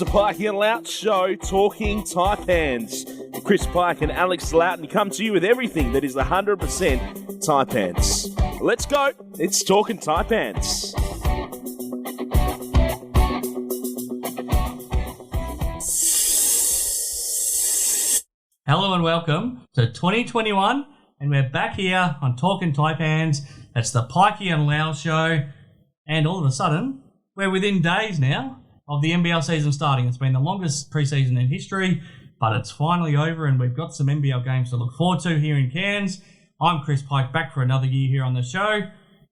It's the Pikey Loughz Show, Talking Taipans. Chris Pike and Alex Loughton come to you with everything that is 100% Taipans. Let's go. It's Talkin Taipans. Hello and welcome to 2021, and we're back here on Talkin Taipans. It's the Pikey and Loughz Show, and all of a sudden, we're within days now of the NBL season starting. It's been the longest preseason in history, but it's finally over, and we've got some NBL games to look forward to here in Cairns. I'm Chris Pike, back for another year here on the show,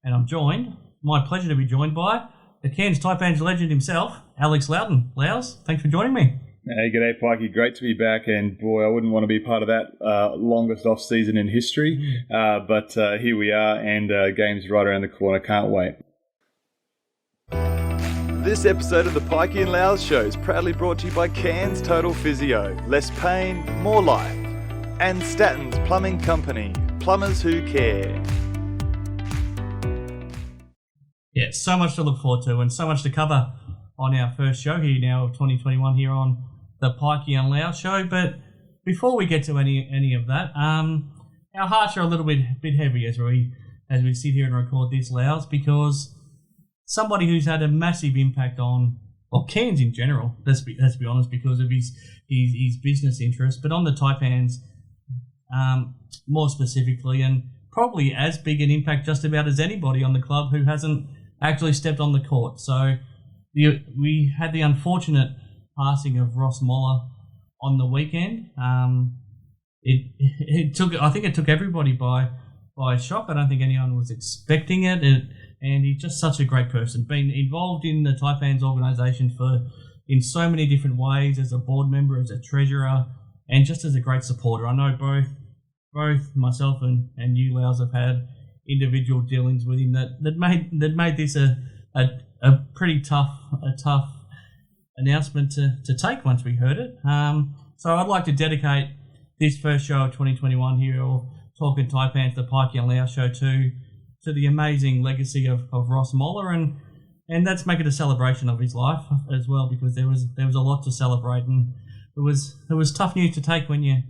and I'm joined, my pleasure to be joined by the Cairns Taipans legend himself, Alex Loughton. Loughz, thanks for joining me. Hey, g'day, Pikey. Great to be back, and boy, I wouldn't want to be part of that longest off-season in history, but here we are, and game's right around the corner. Can't wait. This episode of the Pikey and Loughz Show is proudly brought to you by Cairns Total Physio, less pain, more life, and Statton's Plumbing Company, plumbers who care. Yeah, so much to look forward to and so much to cover on our first show here now of 2021 here on the Pikey and Loughz Show. But before we get to any of that, our hearts are a little bit heavy as we sit here and record this, Loughz, because somebody who's had a massive impact on, well, Cairns in general, let's be honest, because of his business interests, but on the Taipans more specifically, and probably as big an impact just about as anybody on the club who hasn't actually stepped on the court. So we had the unfortunate passing of Ross Moller on the weekend. It took everybody by shock. I don't think anyone was expecting it. And he's just such a great person. Been involved in the Taipans organisation in so many different ways, as a board member, as a treasurer, and just as a great supporter. I know both myself and you, Loughz, have had individual dealings with him that made this a pretty tough announcement to take once we heard it. So I'd like to dedicate this first show of 2021 here, or Talkin Taipans, the Pikey and Loughz Show, to the amazing legacy of Ross Moller, and let's make it a celebration of his life as well, because there was a lot to celebrate, and it was tough news to take when you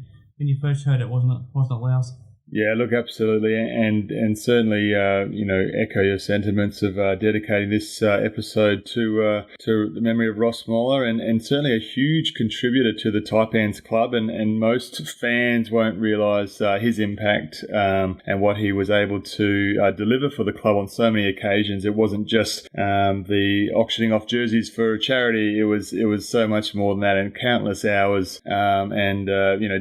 first heard it, wasn't it, Loughz? Yeah, look, absolutely, and certainly, echo your sentiments of dedicating this episode to the memory of Ross Moller, and certainly a huge contributor to the Taipans club, and most fans won't realise his impact and what he was able to deliver for the club on so many occasions. It wasn't just the auctioning off jerseys for charity. It was so much more than that, and countless hours and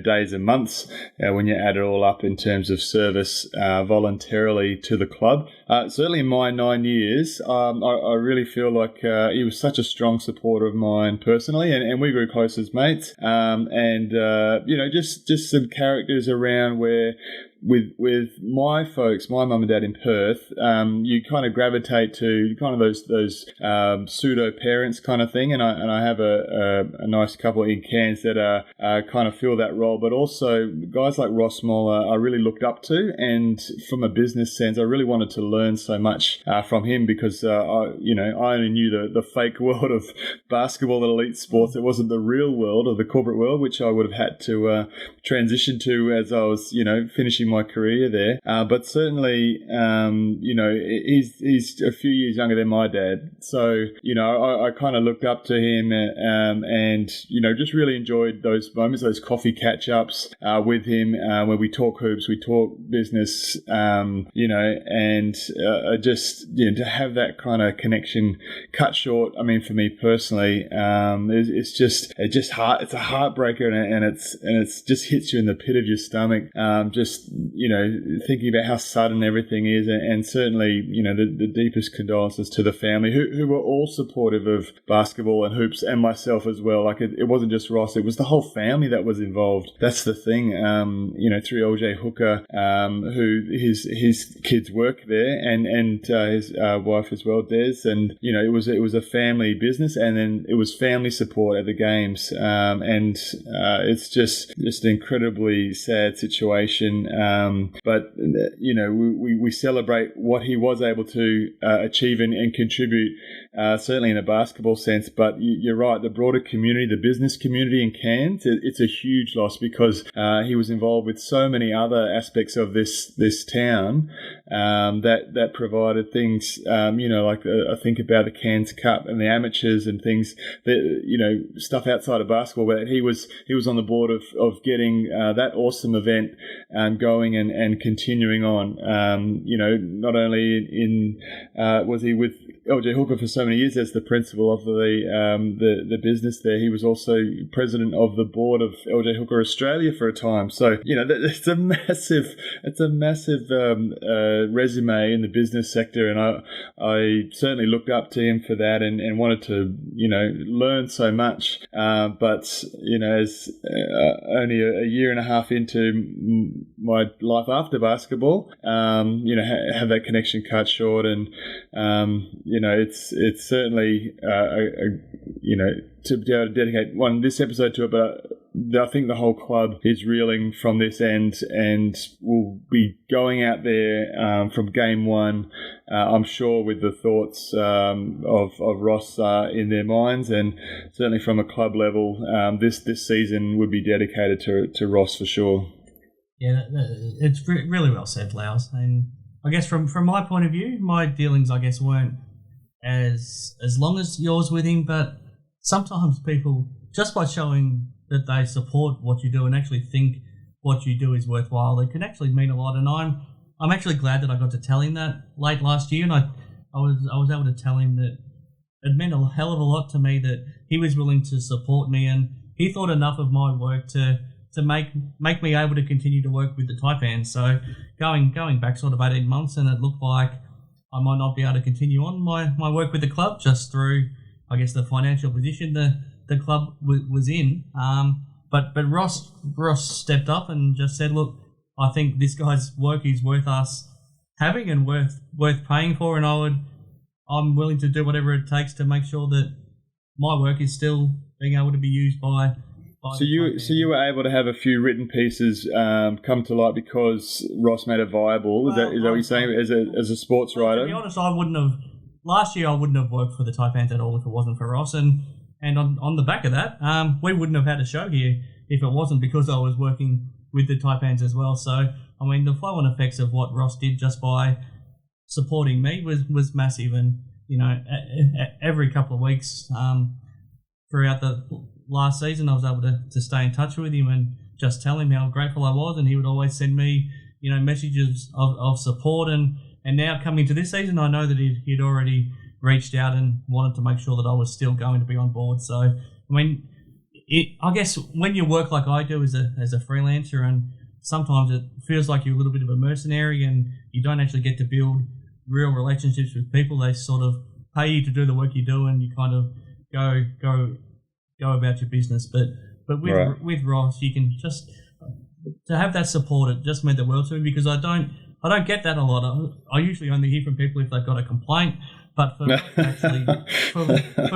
days and months when you add it all up in terms of service voluntarily to the club. Certainly in my 9 years, I really feel like he was such a strong supporter of mine personally, and we grew close as mates. Just some characters around where with my folks, my mum and dad in Perth, you kind of gravitate to kind of those pseudo parents kind of thing, and I have a nice couple in Cairns that kind of fill that role, but also guys like Ross Moller I really looked up to, and from a business sense I really wanted to learn so much from him, because I only knew the fake world of basketball and elite sports. It wasn't the real world, or the corporate world, which I would have had to transition to as I was finishing my career there, but certainly he's a few years younger than my dad, so I kind of looked up to him, and just really enjoyed those moments, those coffee catch-ups with him, where we talk hoops, we talk business, and to have that kind of connection cut short, I mean, for me personally, it's a heartbreaker, and it's just hits you in the pit of your stomach, thinking about how sudden everything is, and certainly, the deepest condolences to the family who were all supportive of basketball and hoops, and myself as well. Like it wasn't just Ross, it was the whole family that was involved. That's the thing. Through LJ Hooker, who his kids work there, and his wife as well, Des, and it was a family business, and then it was family support at the games, and it's just an incredibly sad situation. But we celebrate what he was able to achieve and contribute, certainly in a basketball sense. But you're right, the broader community, the business community in Cairns, it's a huge loss because he was involved with so many other aspects of this town that provided things, like I think about the Cairns Cup and the amateurs and things that, stuff outside of basketball, where he was on the board of getting that awesome event going and continuing on. Not only was he with LJ Hooker for so many years as the principal of the business there, he was also president of the board of LJ Hooker Australia for a time. So it's a massive resume in the business sector, and I certainly looked up to him for that and wanted to learn so much. But as only a year and a half into my life after basketball, have that connection cut short, and it's certainly to be able to dedicate this episode to it, but I think the whole club is reeling from this end and will be going out there from game one, I'm sure, with the thoughts of Ross in their minds, and certainly from a club level, this season would be dedicated to Ross for sure. Yeah, it's really well said, Loughz. And I guess from my point of view, my dealings, I guess, weren't as long as yours with him, but sometimes people, just by showing that they support what you do and actually think what you do is worthwhile, it can actually mean a lot. And I'm actually glad that I got to tell him that late last year, and I was able to tell him that it meant a hell of a lot to me that he was willing to support me, and he thought enough of my work to make me able to continue to work with the Taipans. So going back sort of 18 months, and it looked like I might not be able to continue on my work with the club just through, I guess, the financial position the club was in. But Ross stepped up and just said, look, I think this guy's work is worth us having and worth paying for, and I'm willing to do whatever it takes to make sure that my work is still being able to be used by. So you were able to have a few written pieces come to light because Ross made it viable. Is that what you're saying as a sports writer? To be honest, last year I wouldn't have worked for the Taipans at all if it wasn't for Ross, and on the back of that, we wouldn't have had a show here if it wasn't because I was working with the Taipans as well. So I mean, the flow and effects of what Ross did just by supporting me was massive, and every couple of weeks throughout the last season, I was able to stay in touch with him and just tell him how grateful I was, and he would always send me, messages of support. And now coming to this season, I know that he'd already reached out and wanted to make sure that I was still going to be on board. So, I mean, I guess when you work like I do as a freelancer, and sometimes it feels like you're a little bit of a mercenary and you don't actually get to build real relationships with people. They sort of pay you to do the work you do, and you kind of go about your business. But with Ross, you can just to have that support. It just meant the world to me, because I don't get that a lot. I usually only hear from people if they've got a complaint. But for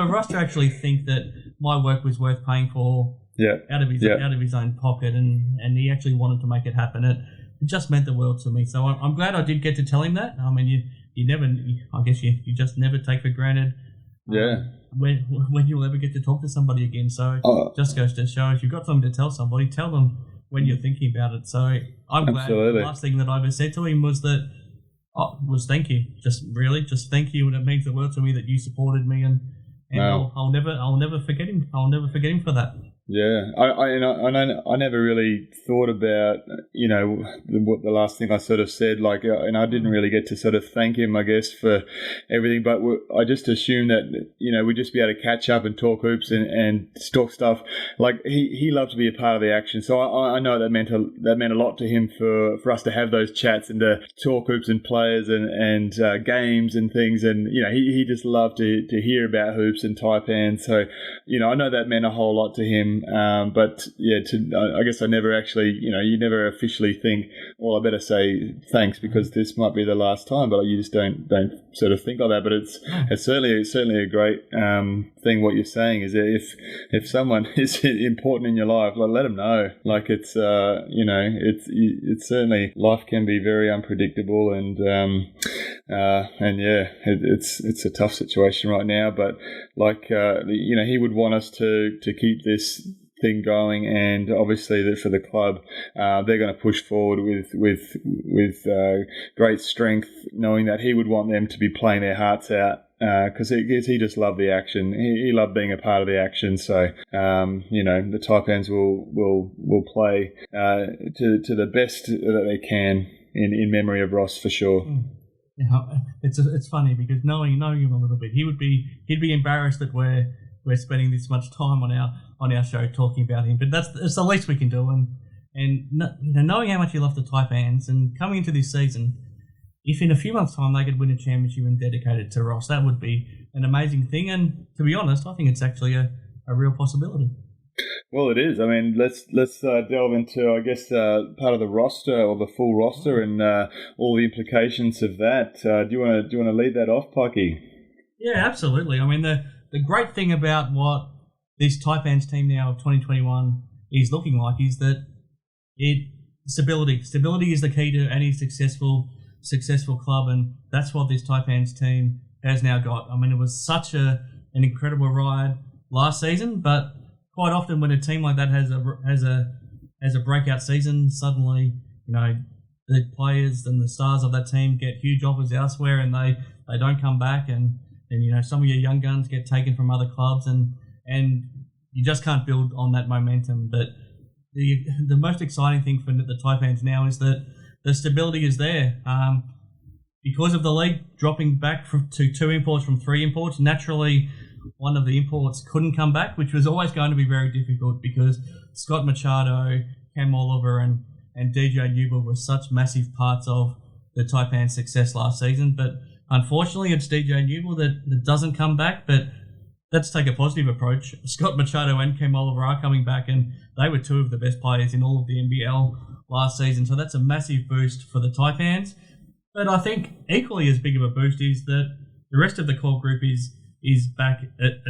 Ross to actually think that my work was worth paying for out of his own pocket, and he actually wanted to make it happen, it just meant the world to me. So I'm glad I did get to tell him that. I mean, you just never take for granted when you'll ever get to talk to somebody again. So it just goes to show, if you've got something to tell somebody, tell them when you're thinking about it. So I'm glad the last thing that I ever said to him was thank you. Just thank you, and it means the world to me that you supported me, and I'll never forget him. I'll never forget him for that. Yeah, I never really thought about what the last thing I sort of said, and I didn't really get to sort of thank him, I guess, for everything. But I just assumed that we'd just be able to catch up and talk hoops and talk stuff. Like he loved to be a part of the action, so I know that meant a lot to him for us to have those chats and to talk hoops and players and games and things. And he just loved to hear about hoops and Taipans. So I know that meant a whole lot to him. him. But yeah, I guess I never actually, you never officially think, well, I better say thanks because this might be the last time. But you just don't sort of think like that. But it's certainly a great thing. What you're saying is that if someone is important in your life, let them know. Like it's it's certainly, life can be very unpredictable, and yeah, it's a tough situation right now. But he would want us to keep this thing going, and obviously for the club, they're going to push forward with great strength, knowing that he would want them to be playing their hearts out. Because he just loved the action. He loved being a part of the action. So, the Taipans will play to the best that they can in memory of Ross for sure. Yeah, it's funny because knowing him a little bit, he'd be embarrassed that we're spending this much time on our show talking about him. But it's the least we can do. And knowing how much he loved the Taipans and coming into this season, if in a few months' time they could win a championship and dedicate it to Ross, that would be an amazing thing. And to be honest, I think it's actually a real possibility. Well, it is. I mean, let's delve into, I guess, part of the roster or the full roster and all the implications of that. Do you want to lead that off, Pikey? Yeah, absolutely. I mean, the great thing about what this Taipans team now of 2021 is looking like is that stability. Stability is the key to any successful club, and that's what this Taipans team has now got. I mean, it was such an incredible ride last season, but quite often when a team like that has a breakout season, suddenly the players and the stars of that team get huge offers elsewhere, and they don't come back, and some of your young guns get taken from other clubs, and you just can't build on that momentum. But the most exciting thing for the Taipans now is that the stability is there. Because of the league dropping back to 2 imports from 3 imports, naturally one of the imports couldn't come back, which was always going to be very difficult because Scott Machado, Cam Moller and DJ Newell were such massive parts of the Taipans' success last season. But unfortunately, it's DJ Newell that doesn't come back. But let's take a positive approach. Scott Machado and Cam Moller are coming back, and they were 2 of the best players in all of the NBL last season. So that's a massive boost for the Taipans. But I think equally as big of a boost is that the rest of the core group is back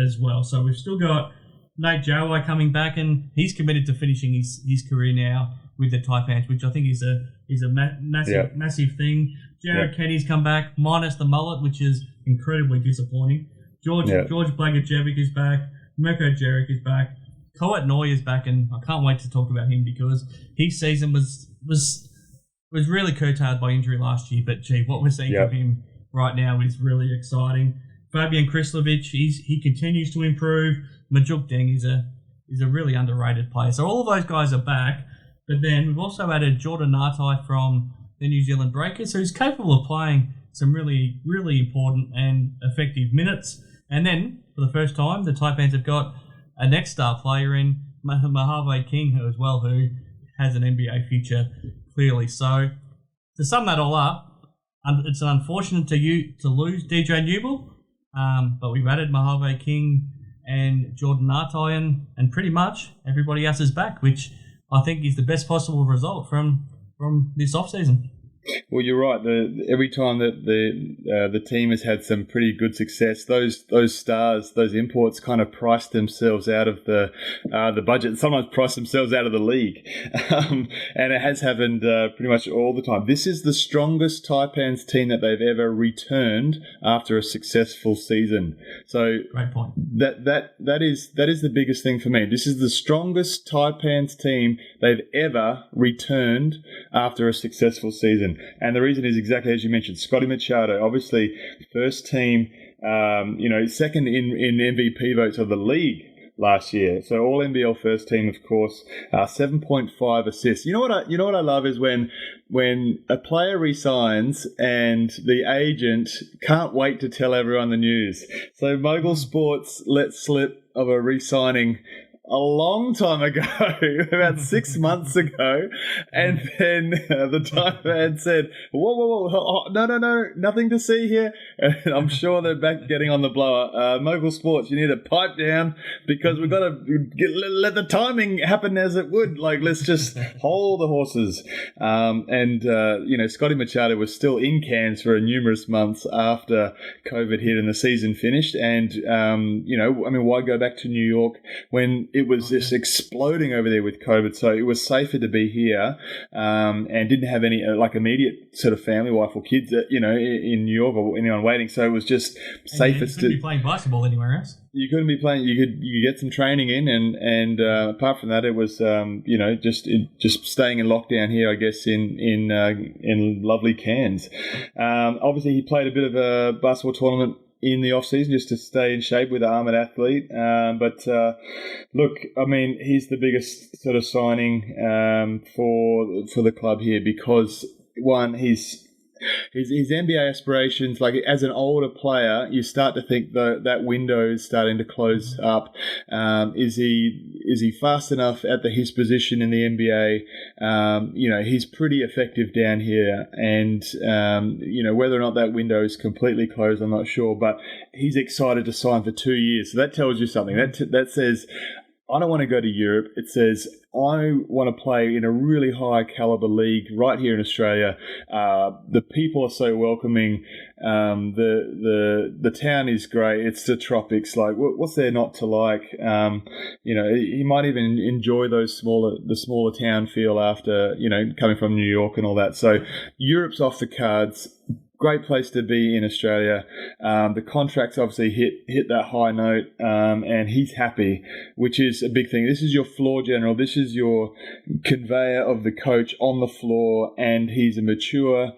as well. So we've still got Nate Jawai coming back, and he's committed to finishing his career now with the Taipans, which I think is a massive thing. Jared Kenny's come back, minus the mullet, which is incredibly disappointing. George Blagojevic is back. Meko Jeric is back. Koet Noi is back, and I can't wait to talk about him because his season was really curtailed by injury last year. But gee, what we're seeing from him right now is really exciting. Fabian Krislovic, he continues to improve. Majuk Deng is a really underrated player. So all of those guys are back. But then we've also added Jordan Nartai from the New Zealand Breakers, who's capable of playing some really, really important and effective minutes. And then, for the first time, the Taipans have got a next star player in Mojave King as well, who has an NBA future, clearly. So, to sum that all up, it's unfortunate to lose DJ Newell, but we've added Mojave King and Jordan Nartai, and pretty much everybody else is back, which I think is the best possible result from this off-season. Well, you're right. Every time that the team has had some pretty good success, those stars, those imports, kind of price themselves out of the budget. Sometimes price themselves out of the league, and it has happened pretty much all the time. This is the strongest Taipans team that they've ever returned after a successful season. So great point. That is the biggest thing for me. This is the strongest Taipans team they've ever returned after a successful season. And the reason is exactly as you mentioned. Scotty Machado, obviously first team, second in MVP votes of the league last year. So all NBL first team, of course, 7.5 assists. You know what I love is when a player resigns and the agent can't wait to tell everyone the news. So Mogul Sports let slip of a re-signing a long time ago, about 6 months ago, and then the Taipan said, whoa, no, nothing to see here. And I'm sure they're back getting on the blower. Mogul Sports, you need to pipe down because we've got to let the timing happen as it would. Like, let's just hold the horses. Scotty Machado was still in Cairns for numerous months after COVID hit and the season finished. And, why go back to New York when it was just exploding over there with COVID? So it was safer to be here and didn't have any immediate sort of family, wife or kids, in New York or anyone waiting. So it was just safest to be playing basketball anywhere else. You couldn't be playing. You could get some training in, and apart from that, it was just staying in lockdown here, I guess, in lovely Cairns. Obviously, he played a bit of a basketball tournament in the off season just to stay in shape with the armoured athlete. Look, I mean, he's the biggest sort of signing for the club here because one, his NBA aspirations, like as an older player, you start to think that window is starting to close up. Is he fast enough at his position in the NBA? He's pretty effective down here, and whether or not that window is completely closed, I'm not sure. But he's excited to sign for 2 years, so that tells you something. That says, I don't want to go to Europe. It says, I want to play in a really high caliber league right here in Australia. The people are so welcoming. The town is great. It's the tropics. Like, what's there not to like? He might even enjoy the smaller town feel after, coming from New York and all that. So Europe's off the cards. Great place to be in Australia. The contracts obviously hit that high note, and he's happy, which is a big thing. This is your floor general. This is your conveyor of the coach on the floor, and he's a mature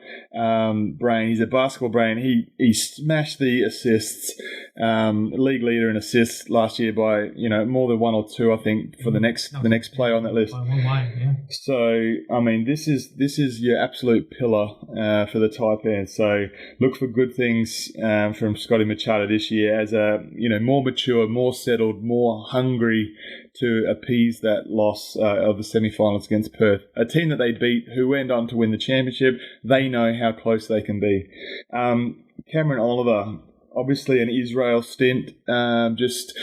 brain. He's a basketball brain. He smashed the assists, league leader in assists last year by more than one or two, I think, for the next player on that list. By one way, yeah. So I mean, this is your absolute pillar for the Taipans. So look for good things from Scotty Machado this year as a more mature, more settled, more hungry to appease that loss of the semi-finals against Perth, a team that they beat, who went on to win the championship. They know how close they can be. Cameron Oliver, obviously an Israel stint, just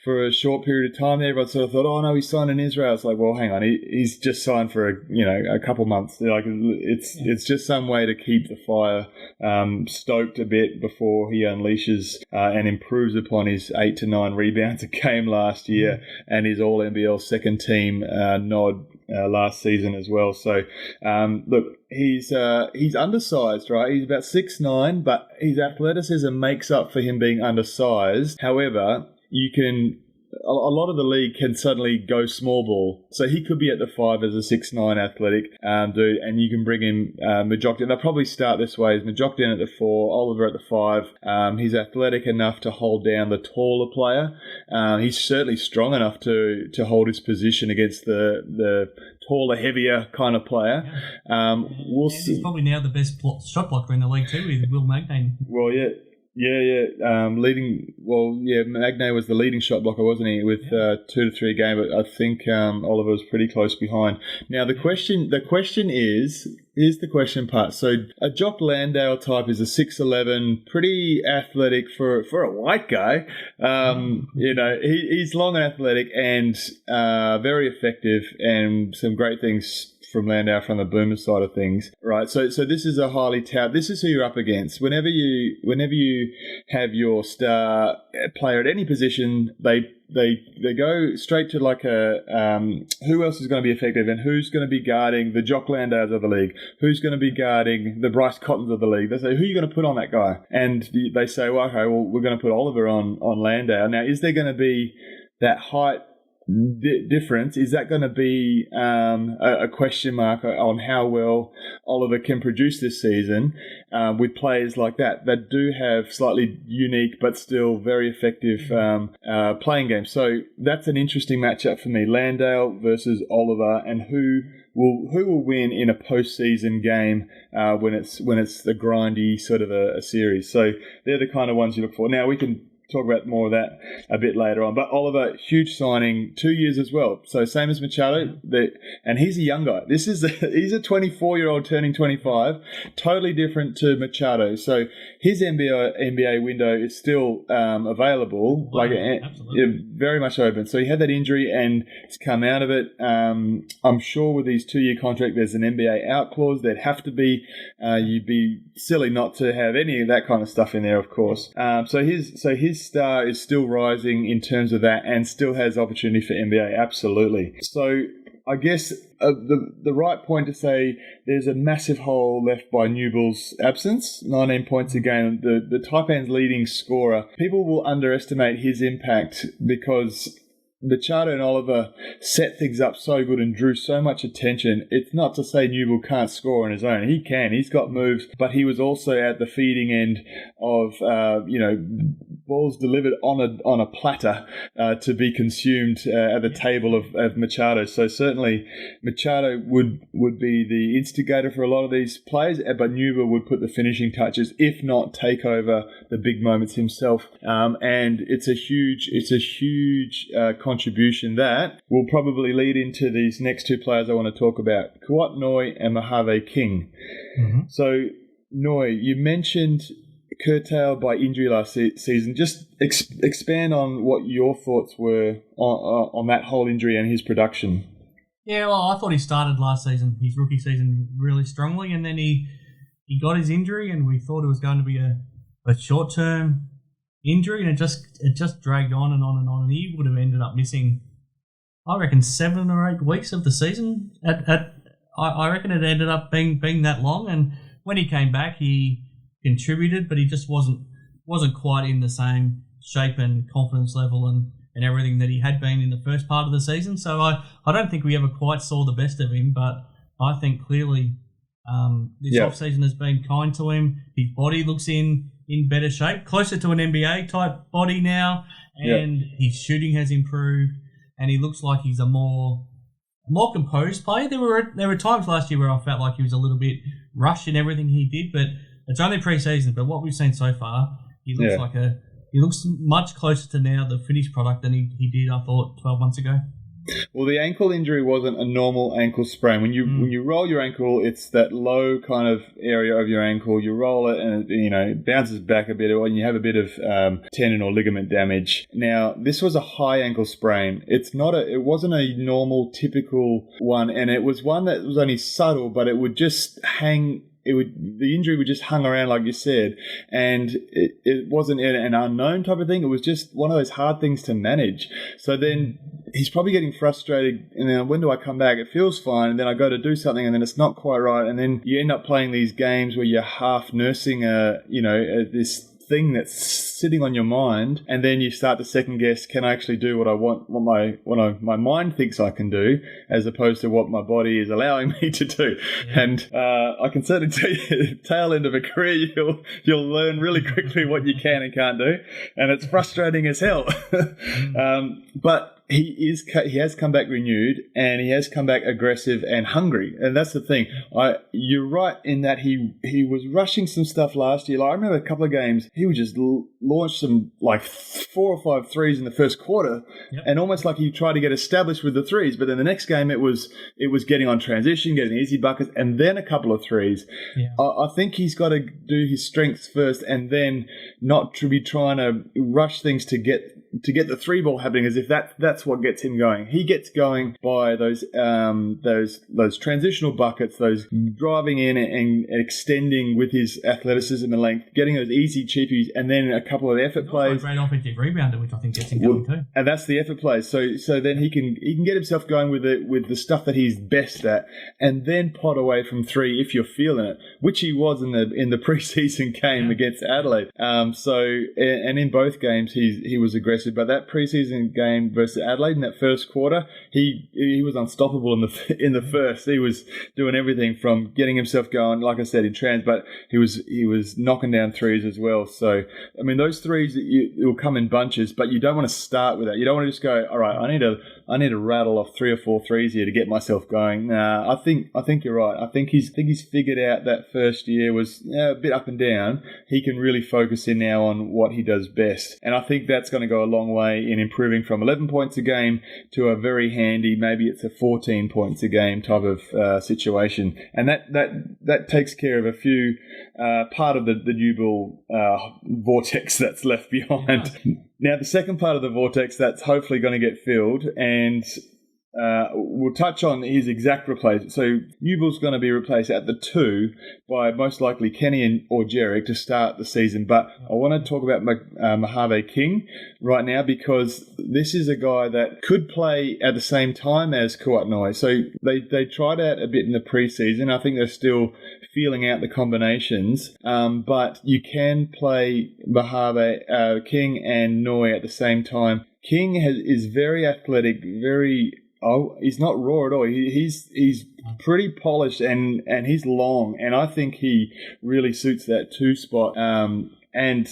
for a short period of time there. Everyone sort of thought, oh no, he signed in Israel. It's like, well, hang on, he's just signed for a couple months. Like, it's just some way to keep the fire stoked a bit before he unleashes and improves upon his 8 to 9 rebounds a game last year and his All NBL second team nod last season as well. So look, he's undersized, right? He's about 6'9", but his athleticism makes up for him being undersized. However, a lot of the league can suddenly go small ball. So he could be at the 5 as a 6'9" athletic dude, and you can bring him Majokdin. They'll probably start this way: is Majokdin at the 4, Oliver at the 5. He's athletic enough to hold down the taller player. He's certainly strong enough to hold his position against the taller, heavier kind of player. We'll see. He's probably now the best shot blocker in the league too, with Will Magnay. Well, yeah. Magnay was the leading shot blocker, wasn't he? With 2 to 3 a game, but I think Oliver was pretty close behind. Now the question is, here's the question part. So a Jock Landale type is a 6'11", pretty athletic for a white guy. He's long and athletic and very effective, and some great things from Landau from the Boomer side of things, right? So this is a highly touted. This is who you're up against. Whenever you have your star player at any position, they go straight to like a who else is going to be effective and who's going to be guarding the Jock Landaus of the league, who's going to be guarding the Bryce Cottons of the league. They say, who are you going to put on that guy? And they say, well, okay, well, we're going to put Oliver on Landau. Now, is there going to be that height difference? Is that going to be a question mark on how well Oliver can produce this season with players like that do have slightly unique but still very effective playing games? So that's an interesting matchup for me: Landale versus Oliver, and who will win in a postseason game when it's the grindy sort of a series. So they're the kind of ones you look for. Now we can talk about more of that a bit later on. But Oliver, huge signing, 2 years as well. So same as Machado, and he's a young guy. He's a 24-year-old turning 25, totally different to Machado. So his NBA window is still available, very much open. So he had that injury and he's come out of it. I'm sure with his 2-year contract, there's an NBA out clause. There'd have to be. You'd be silly not to have any of that kind of stuff in there, of course. So his star is still rising in terms of that, and still has opportunity for NBA. Absolutely. So I guess the right point to say there's a massive hole left by Newbill's absence. 19 points a game. The Taipans' leading scorer. People will underestimate his impact because Machado and Oliver set things up so good and drew so much attention. It's not to say Newbill can't score on his own. He can. He's got moves, but he was also at the feeding end of, balls delivered on a platter to be consumed at the table of Machado. So certainly Machado would be the instigator for a lot of these plays, but Newbill would put the finishing touches, if not take over the big moments himself. And it's a huge contribution that will probably lead into these next two players I want to talk about, Kuat Noi and Mojave King. Mm-hmm. So, Noi, you mentioned curtailed by injury last season. Just expand on what your thoughts were on that whole injury and his production. Yeah, well, I thought he started last season, his rookie season, really strongly, and then he got his injury, and we thought it was going to be a short-term injury, and it just dragged on and on and on, and he would have ended up missing, I reckon, 7 or 8 weeks of the season. I reckon it ended up being that long, and when he came back, he contributed, but he just wasn't quite in the same shape and confidence level and everything that he had been in the first part of the season. So I don't think we ever quite saw the best of him, but I think clearly this off-season has been kind to him. His body looks in better shape, closer to an NBA type body now, and his shooting has improved, and he looks like he's a more composed player. There were times last year where I felt like he was a little bit rushed in everything he did, but it's only pre-season. But what we've seen so far, he looks much closer to now the finished product than he did, I thought, 12 months ago. Well, the ankle injury wasn't a normal ankle sprain. When you roll your ankle, it's that low kind of area of your ankle. You roll it and it bounces back a bit, and you have a bit of tendon or ligament damage. Now, this was a high ankle sprain. It wasn't a normal, typical one, and it was one that was only subtle, but it would just hang. The injury would just hung around, like you said, and it wasn't an unknown type of thing. It was just one of those hard things to manage. So then he's probably getting frustrated, and then when do I come back? It feels fine, and then I go to do something, and then it's not quite right, and then you end up playing these games where you're half nursing this thing that's sitting on your mind, and then you start to second guess, can I actually do what I want, what my mind thinks I can do, as opposed to what my body is allowing me to do. Yeah. And I can certainly tell you, tail end of a career, you'll learn really quickly what you can and can't do, and it's frustrating as hell. But he has come back renewed, and he has come back aggressive and hungry, and that's the thing. You're right in that he was rushing some stuff last year. Like, I remember a couple of games he would just launch some like 4 or 5 threes in the first quarter, and almost like he tried to get established with the threes. But then the next game it was getting on transition, getting easy buckets, and then a couple of threes. Yeah. I think he's got to do his strengths first, and then not to be trying to rush things to get the three ball happening, as if that's what gets him going. He gets going by those transitional buckets, those driving in and extending with his athleticism and length, getting those easy cheapies, and then a couple of effort plays. A great offensive rebounder, which I think gets him going too. And that's the effort plays. So then he can get himself going with the stuff that he's best at, and then pot away from three if you're feeling it, which he was in the preseason game against Adelaide. And in both games he was aggressive. impressive. But that preseason game versus Adelaide in that first quarter, he was unstoppable in the first. He was doing everything from getting himself going, like I said, in trans, but he was knocking down threes as well. So I mean, those threes will come in bunches, but you don't want to start with that. You don't want to just go, all right, I need to rattle off 3 or 4 threes here to get myself going. Nah, I think you're right. I think he's figured out that first year was a bit up and down. He can really focus in now on what he does best, and I think that's going to go a long way in improving from 11 points a game to a very handy, maybe it's a 14 points a game type of situation, and that takes care of a few part of the Newbill vortex that's left behind. Now, the second part of the vortex that's hopefully going to get filled, and we'll touch on his exact replacement. So Newbill's going to be replaced at the 2 by most likely Kenny or Jarek to start the season. But I want to talk about Mojave King right now, because this is a guy that could play at the same time as Kouatnoi. So they tried out a bit in the preseason. I think they're still feeling out the combinations, but you can play Mojave King and Noi at the same time. King is very athletic, he's not raw at all. He's pretty polished and he's long, and I think he really suits that 2 spot. And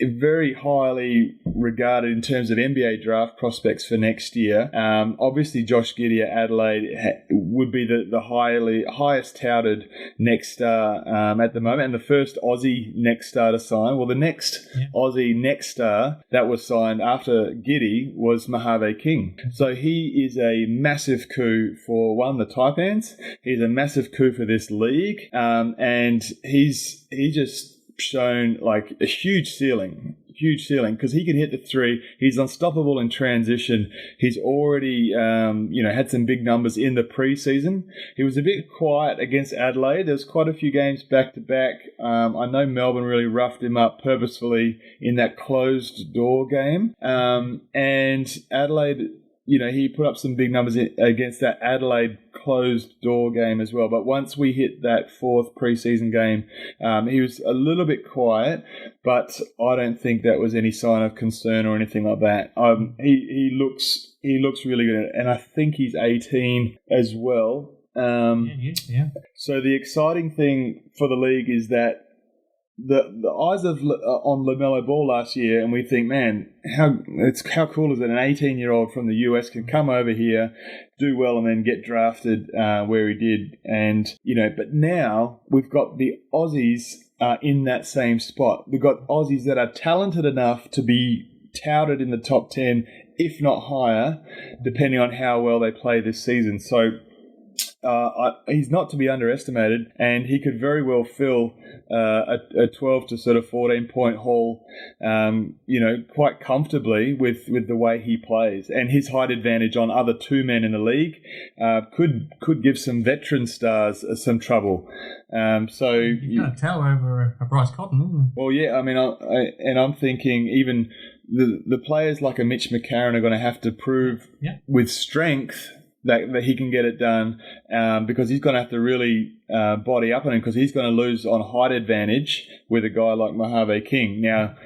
very highly regarded in terms of NBA draft prospects for next year. Obviously, Josh Giddey at Adelaide would be the highest touted next star at the moment, and the first Aussie next star to sign. Well, the next Aussie next star that was signed after Giddey was Mojave King. So he is a massive coup for the Taipans. He's a massive coup for this league, and he just shown like a huge ceiling because he can hit the 3. He's unstoppable in transition. He's already had some big numbers in the preseason. He was a bit quiet against Adelaide. There's quite a few games back to back. I know Melbourne really roughed him up purposefully in that closed door game, and Adelaide, he put up some big numbers against that Adelaide closed door game as well. But once we hit that 4th preseason game, he was a little bit quiet, but I don't think that was any sign of concern or anything like that. He looks really good, and I think he's 18 as well. So the exciting thing for the league is that the eyes on LaMelo Ball last year, and we think, man, how cool is it? An 18-year-old from the US can come over here, do well, and then get drafted where he did. And but now we've got the Aussies in that same spot. We've got Aussies that are talented enough to be touted in the top 10, if not higher, depending on how well they play this season. So he's not to be underestimated, and he could very well fill a 12 to sort of 14 point haul, quite comfortably with the way he plays, and his height advantage on other 2 men in the league could give some veteran stars some trouble. So you can't tell over a Bryce Cotton, isn't it? Well, yeah, I mean, I'm thinking even the players like a Mitch McCarron are going to have to prove with strength that he can get it done, because he's going to have to really body up on him, because he's going to lose on height advantage with a guy like Mojave King. Now,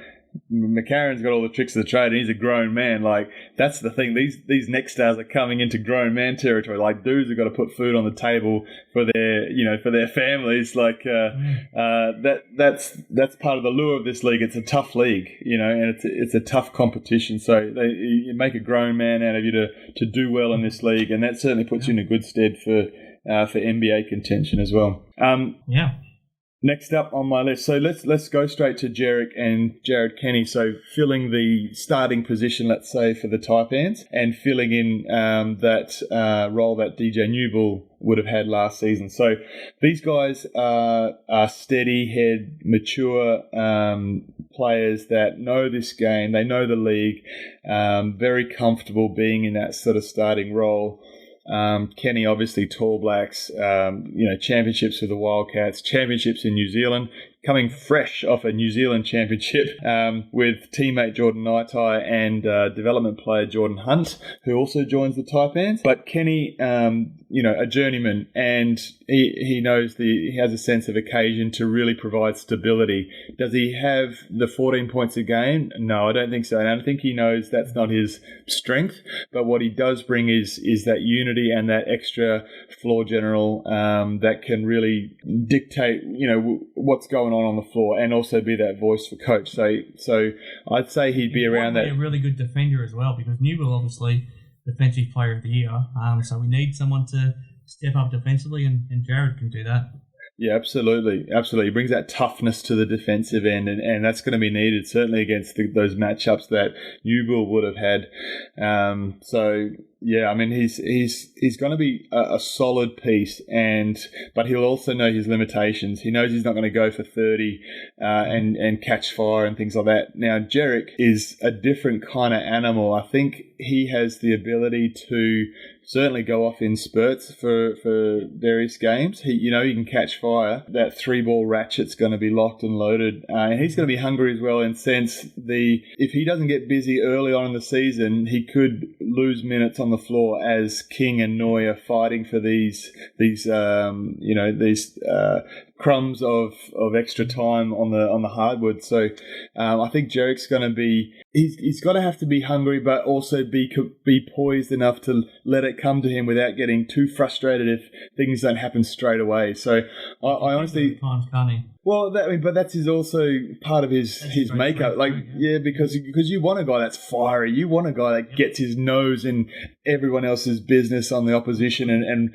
McCarron's got all the tricks of the trade, and he's a grown man. Like, that's the thing. These next stars are coming into grown man territory. Like, dudes have got to put food on the table for their families. Like, that's part of the lure of this league. It's a tough league, and it's a tough competition. So you make a grown man out of you to do well in this league, and that certainly puts you in a good stead for NBA contention as well. Next up on my list, so let's go straight to Jarek and Jared Kenny. So filling the starting position, let's say, for the Taipans, and filling in that role that DJ Newbill would have had last season. So these guys are steady-head, mature players that know this game. They know the league, very comfortable being in that sort of starting role. Kenny, obviously, Tall Blacks, championships for the Wildcats, championships in New Zealand, coming fresh off a New Zealand championship with teammate Jordan Naitai and development player Jordan Hunt, who also joins the Taipans. But Kenny, a journeyman, and he knows he has a sense of occasion to really provide stability. Does he have the 14 points a game? No, I don't think so. And I think he knows that's not his strength. But what he does bring is that unity and that extra floor general that can really dictate, what's going on the floor, and also be that voice for coach. So I'd say he'd be around that. Be a really good defender as well, because Newell obviously defensive player of the year. So we need someone to step up defensively, and Jared can do that. Yeah, absolutely. He brings that toughness to the defensive end, and that's going to be needed, certainly against those matchups that Newell would have had. He's going to be a solid piece, but he'll also know his limitations. He knows he's not going to go for 30 and catch fire and things like that. Now, Jarek is a different kind of animal. I think he has the ability to certainly go off in spurts for various games. He can catch fire. That 3-ball ratchet's going to be locked and loaded. And he's going to be hungry as well, in sense if he doesn't get busy early on in the season, he could lose minutes on the floor as King and Noi are fighting for these crumbs of extra time on the hardwood. So I think Jarek's going to be. He's got to have to be hungry, but also be poised enough to let it come to him without getting too frustrated if things don't happen straight away. So I honestly, times can't he? Well, but that's also part of his makeup. Because you want a guy that's fiery. You want a guy that gets his nose in everyone else's business on the opposition, and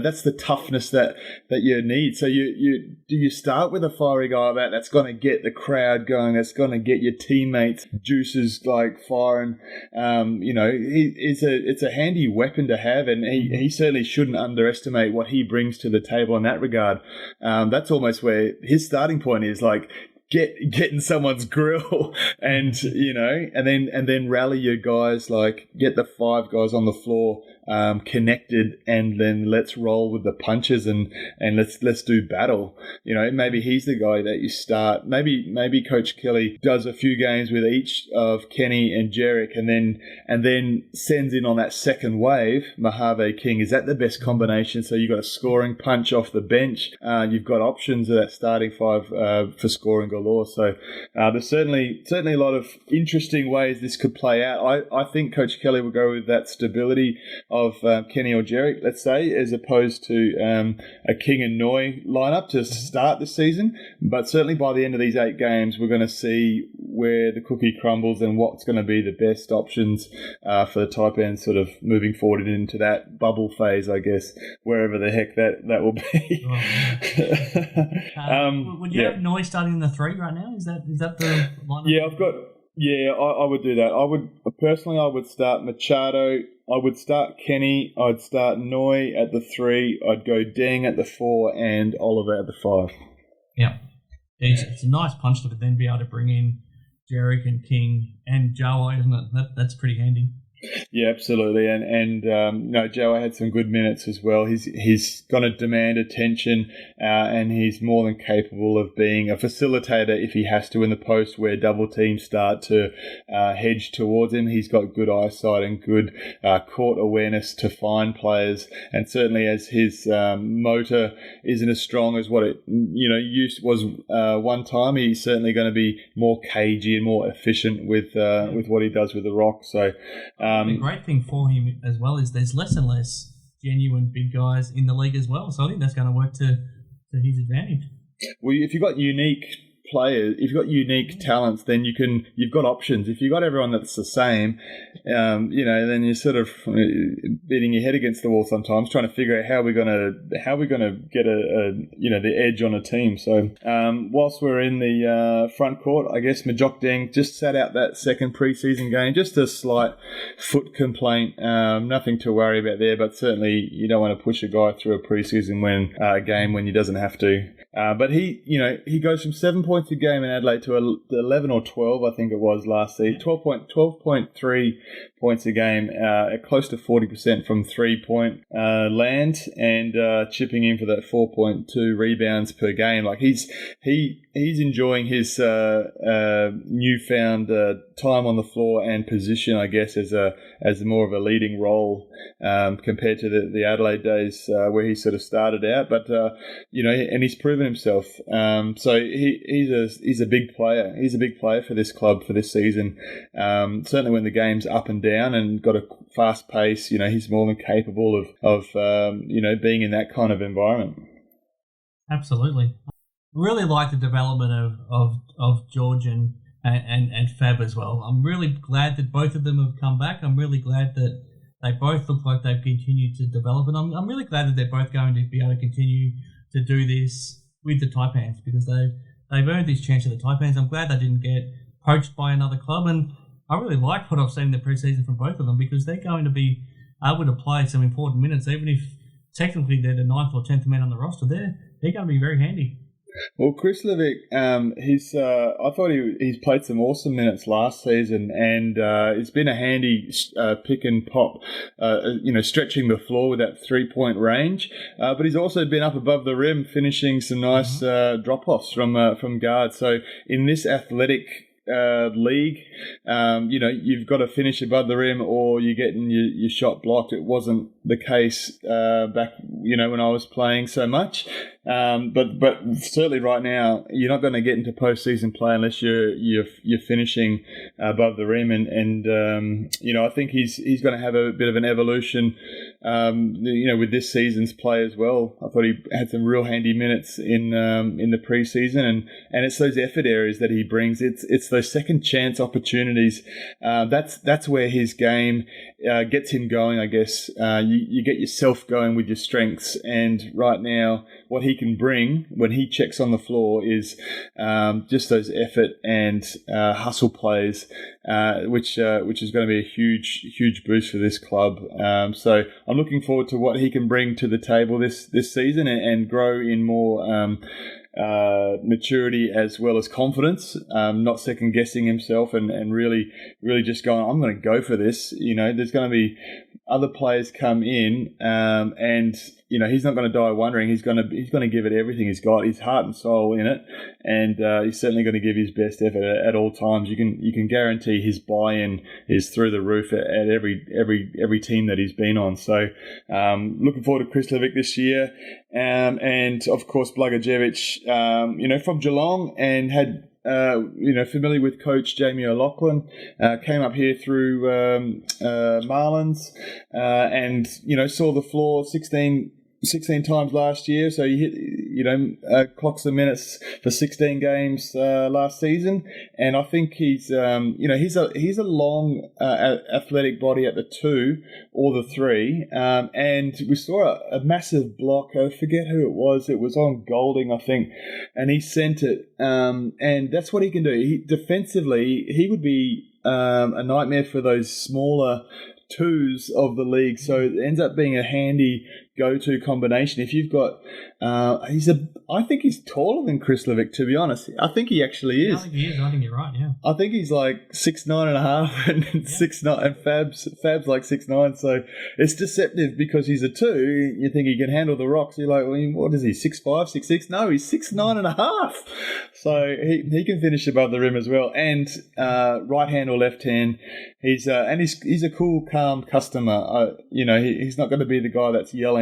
that's the toughness that you need. So you start with a fiery guy that's going to get the crowd going. That's going to get your teammates juices like firing. It's a handy weapon to have, and he certainly shouldn't underestimate what he brings to the table in that regard. That's almost where his starting point is, like, get in someone's grill and then rally your guys, like get the 5 guys on the floor connected, and then let's roll with the punches and let's do battle. Maybe he's the guy that you start. Maybe Coach Kelly does a few games with each of Kenny and Jarek, and then sends in on that second wave Mojave King. Is that the best combination? So you've got a scoring punch off the bench. You've got options of that starting 5 for scoring galore. So there's certainly a lot of interesting ways this could play out. I think Coach Kelly will go with that stability of Kenny or Jarek, let's say, as opposed to a King and Noi lineup to start the season. But certainly by the end of these 8 games, we're going to see where the cookie crumbles and what's going to be the best options for the Taipans sort of moving forward into that bubble phase, I guess, wherever the heck that will be. Would you have Noi starting in the 3 right now? Is that the lineup? Yeah, I would do that. I would start Machado. I would start Kenny. I'd start Noi at the 3. I'd go Deng at the 4 and Oliver at the 5. Yeah. It's a nice punch to then be able to bring in Jarek and King and Jawa, isn't it? That's pretty handy. Yeah, absolutely. And Joe had some good minutes as well. He's going to demand attention, and he's more than capable of being a facilitator if he has to in the post where double teams start to hedge towards him. He's got good eyesight and good court awareness to find players, and certainly as his motor isn't as strong as what it was one time, he's certainly going to be more cagey and more efficient with what he does with the rock. So. The great thing for him as well is there's less and less genuine big guys in the league as well. So I think that's going to work to his advantage. Well, if you've got unique players, if you've got unique talents, then you've got options. If you've got everyone that's the same, then you're sort of beating your head against the wall sometimes, trying to figure out how we're gonna get the edge on a team. So whilst we're in the front court, I guess Majok Deng just sat out that second preseason game, just a slight foot complaint, nothing to worry about there, but certainly you don't want to push a guy through a preseason game when he doesn't have to. But he goes from 7.6 points a game in Adelaide to 11 or 12, I think it was last season. 12.3 points a game, close to 40% from 3-point land, and chipping in for that 4.2 rebounds per game. Like he's enjoying his newfound time on the floor and position, I guess, as more of a leading role compared to the Adelaide days where he sort of started out. But and he's proven himself. So he's a big player. He's a big player for this club for this season. Certainly when the game's up and down and got a fast pace, he's more than capable of being in that kind of environment. Absolutely. Really like the development of George and Fab as well. I'm really glad that both of them have come back. I'm really glad that they both look like they've continued to develop, and I'm really glad that they're both going to be able to continue to do this with the Taipans, because they've earned this chance at the Taipans. I'm glad they didn't get poached by another club, and I really like what I've seen in the preseason from both of them, because they're going to be able to play some important minutes, even if technically they're the 9th or 10th man on the roster. They're going to be very handy. Well, Chris Levick, I thought he's played some awesome minutes last season, and it's been a handy pick and pop, stretching the floor with that 3-point range. But he's also been up above the rim, finishing some nice drop-offs from guards. So in this athletic league, you've got to finish above the rim or you're getting your shot blocked. It wasn't the case back, when I was playing so much. But certainly right now, you're not going to get into postseason play unless you're finishing above the rim. And I think he's going to have a bit of an evolution, with this season's play as well. I thought he had some real handy minutes in the preseason, and it's those effort areas that he brings. It's those second chance opportunities. That's where his game gets him going, I guess. You get yourself going with your strengths, and right now what he can bring when he checks on the floor is just those effort and hustle plays, which is going to be a huge boost for this club. So I'm looking forward to what he can bring to the table this season and grow in more maturity as well as confidence, not second guessing himself and really just going, I'm going to go for this. There's going to be other players come in, and he's not going to die wondering. He's going to give it everything he's got, his heart and soul in it, and he's certainly going to give his best effort at all times. You can guarantee his buy-in is through the roof at every team that he's been on. So looking forward to Chris Levick this year, and of course Blagojevich, from Geelong, and had familiar with Coach Jamie O'Loughlin, came up here through Marlins, and saw the floor 16 times last year, so he hit, clocks the minutes for 16 games last season, and I think he's a long athletic body at the 2 or the 3, and we saw a massive block. I forget who it was. It was on Golding, I think, and he sent it, and that's what he can do. Defensively, he would be a nightmare for those smaller 2s of the league, so it ends up being a handy go-to combination. If you've got, I think he's taller than Chris Levick, to be honest. I think he actually is. I think he is. I think you're right. Yeah. I think he's like 6'9.5" and 6'9", and Fab's like 6'9". So it's deceptive because he's a 2. You think he can handle the rocks. You're like, well, what is he? 6'5", 6'6"? No, he's 6'9.5". So he can finish above the rim as well. And right hand or left hand, he's a cool, calm customer. He's not going to be the guy that's yelling,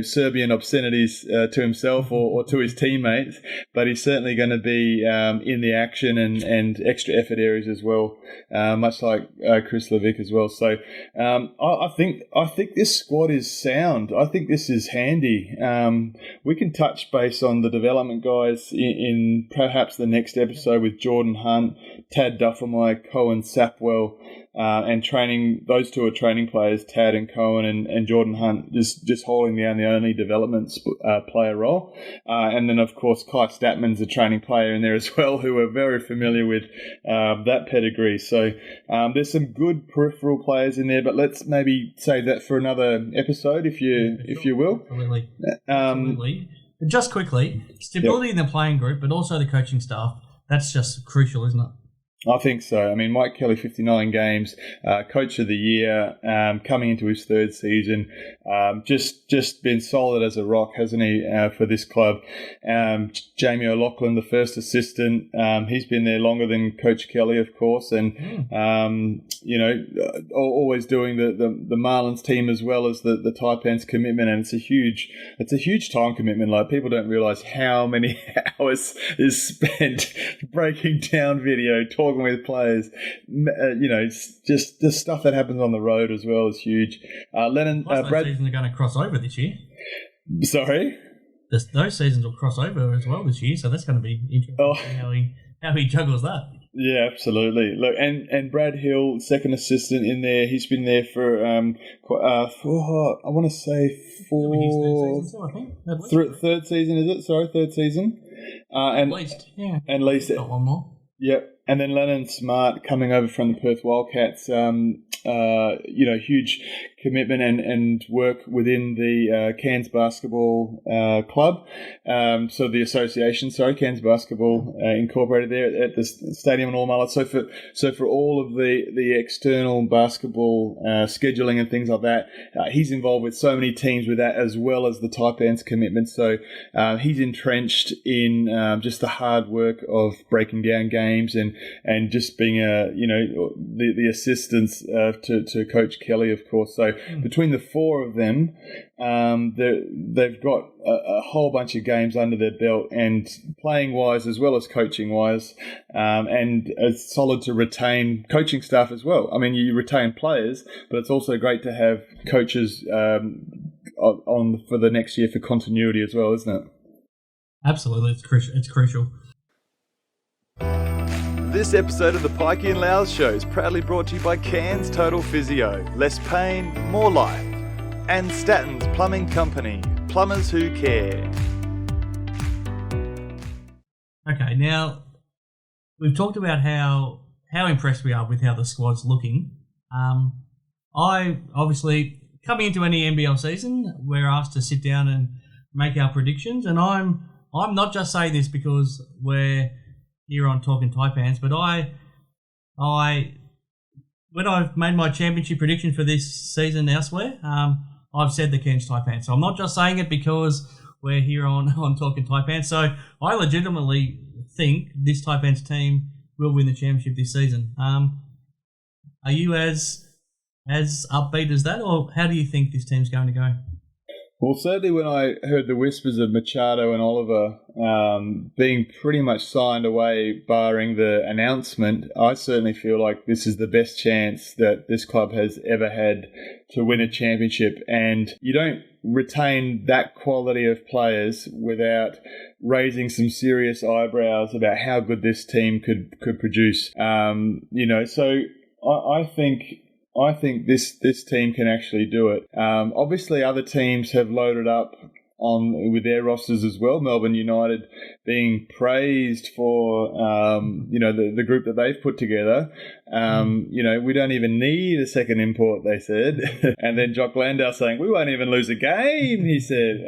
Serbian obscenities to himself or to his teammates, but he's certainly going to be in the action and extra effort areas as well, much like Chris Levick as well. So I think this squad is sound. I think this is handy. We can touch base on the development guys in perhaps the next episode with Jordan Hunt, Tad Duffermeyer, Cohen Sapwell, and training. Those 2 are training players, Tad and Cohen, and Jordan Hunt just holding down the only development player role. And then, of course, Kai Statman's a training player in there as well, who are very familiar with that pedigree. So there's some good peripheral players in there, but let's maybe save that for another episode, if you will. Absolutely. just quickly, stability in the playing group, but also the coaching staff, that's just crucial, isn't it? I think so. I mean, Mike Kelly, 59 games, Coach of the Year, coming into his third season, just been solid as a rock, hasn't he, for this club? Jamie O'Loughlin, the first assistant, he's been there longer than Coach Kelly, of course, and always doing the Marlins team as well as the Taipans commitment, and it's a huge time commitment. Like, people don't realise how many hours is spent breaking down video, talking with players, just the stuff that happens on the road as well is huge. Brad seasons are going to cross over this year. Sorry, those seasons will cross over as well this year, so that's going to be interesting how he juggles that. Yeah, absolutely. Look, and Brad Hill, second assistant in there. He's been there for I want to say third season, is it? Sorry, third season. At least, yeah. At least, got one more. Yep. And then Lennon Smart coming over from the Perth Wildcats, huge commitment and work within the Cairns Basketball Club. So the association, Cairns Basketball incorporated there at the stadium in Allmulla. So for all of the external basketball scheduling and things like that, he's involved with so many teams with that, as well as the Taipans commitment. So he's entrenched in just the hard work of breaking down games and just being the assistants to Coach Kelly, of course. So between the four of them, they've got a whole bunch of games under their belt, and playing wise as well as coaching wise, and it's solid to retain coaching staff as well. I mean, you retain players, but it's also great to have coaches on for the next year for continuity as well, isn't it? Absolutely, it's crucial. This episode of the Pikey Loughz Show is proudly brought to you by Cairns Total Physio, less pain, more life, and Statton's Plumbing Company, plumbers who care. Okay, now we've talked about how impressed we are with how the squad's looking. I obviously, coming into any NBL season, we're asked to sit down and make our predictions, and I'm not just saying this because we're here on Talkin Taipans, but when I've made my championship prediction for this season elsewhere, I've said the Cairns Taipans. So I'm not just saying it because we're here on Talkin Taipans. So I legitimately think this Taipans team will win the championship this season. Are you as upbeat as that, or how do you think this team's going to go? Well, certainly when I heard the whispers of Machado and Oliver being pretty much signed away, barring the announcement, I certainly feel like this is the best chance that this club has ever had to win a championship. And you don't retain that quality of players without raising some serious eyebrows about how good this team could produce. So I think this team can actually do it. Obviously, other teams have loaded up with their rosters as well. Melbourne United being praised for the group that they've put together. We don't even need a second import, they said. And then Jock Landau saying, we won't even lose a game, he said.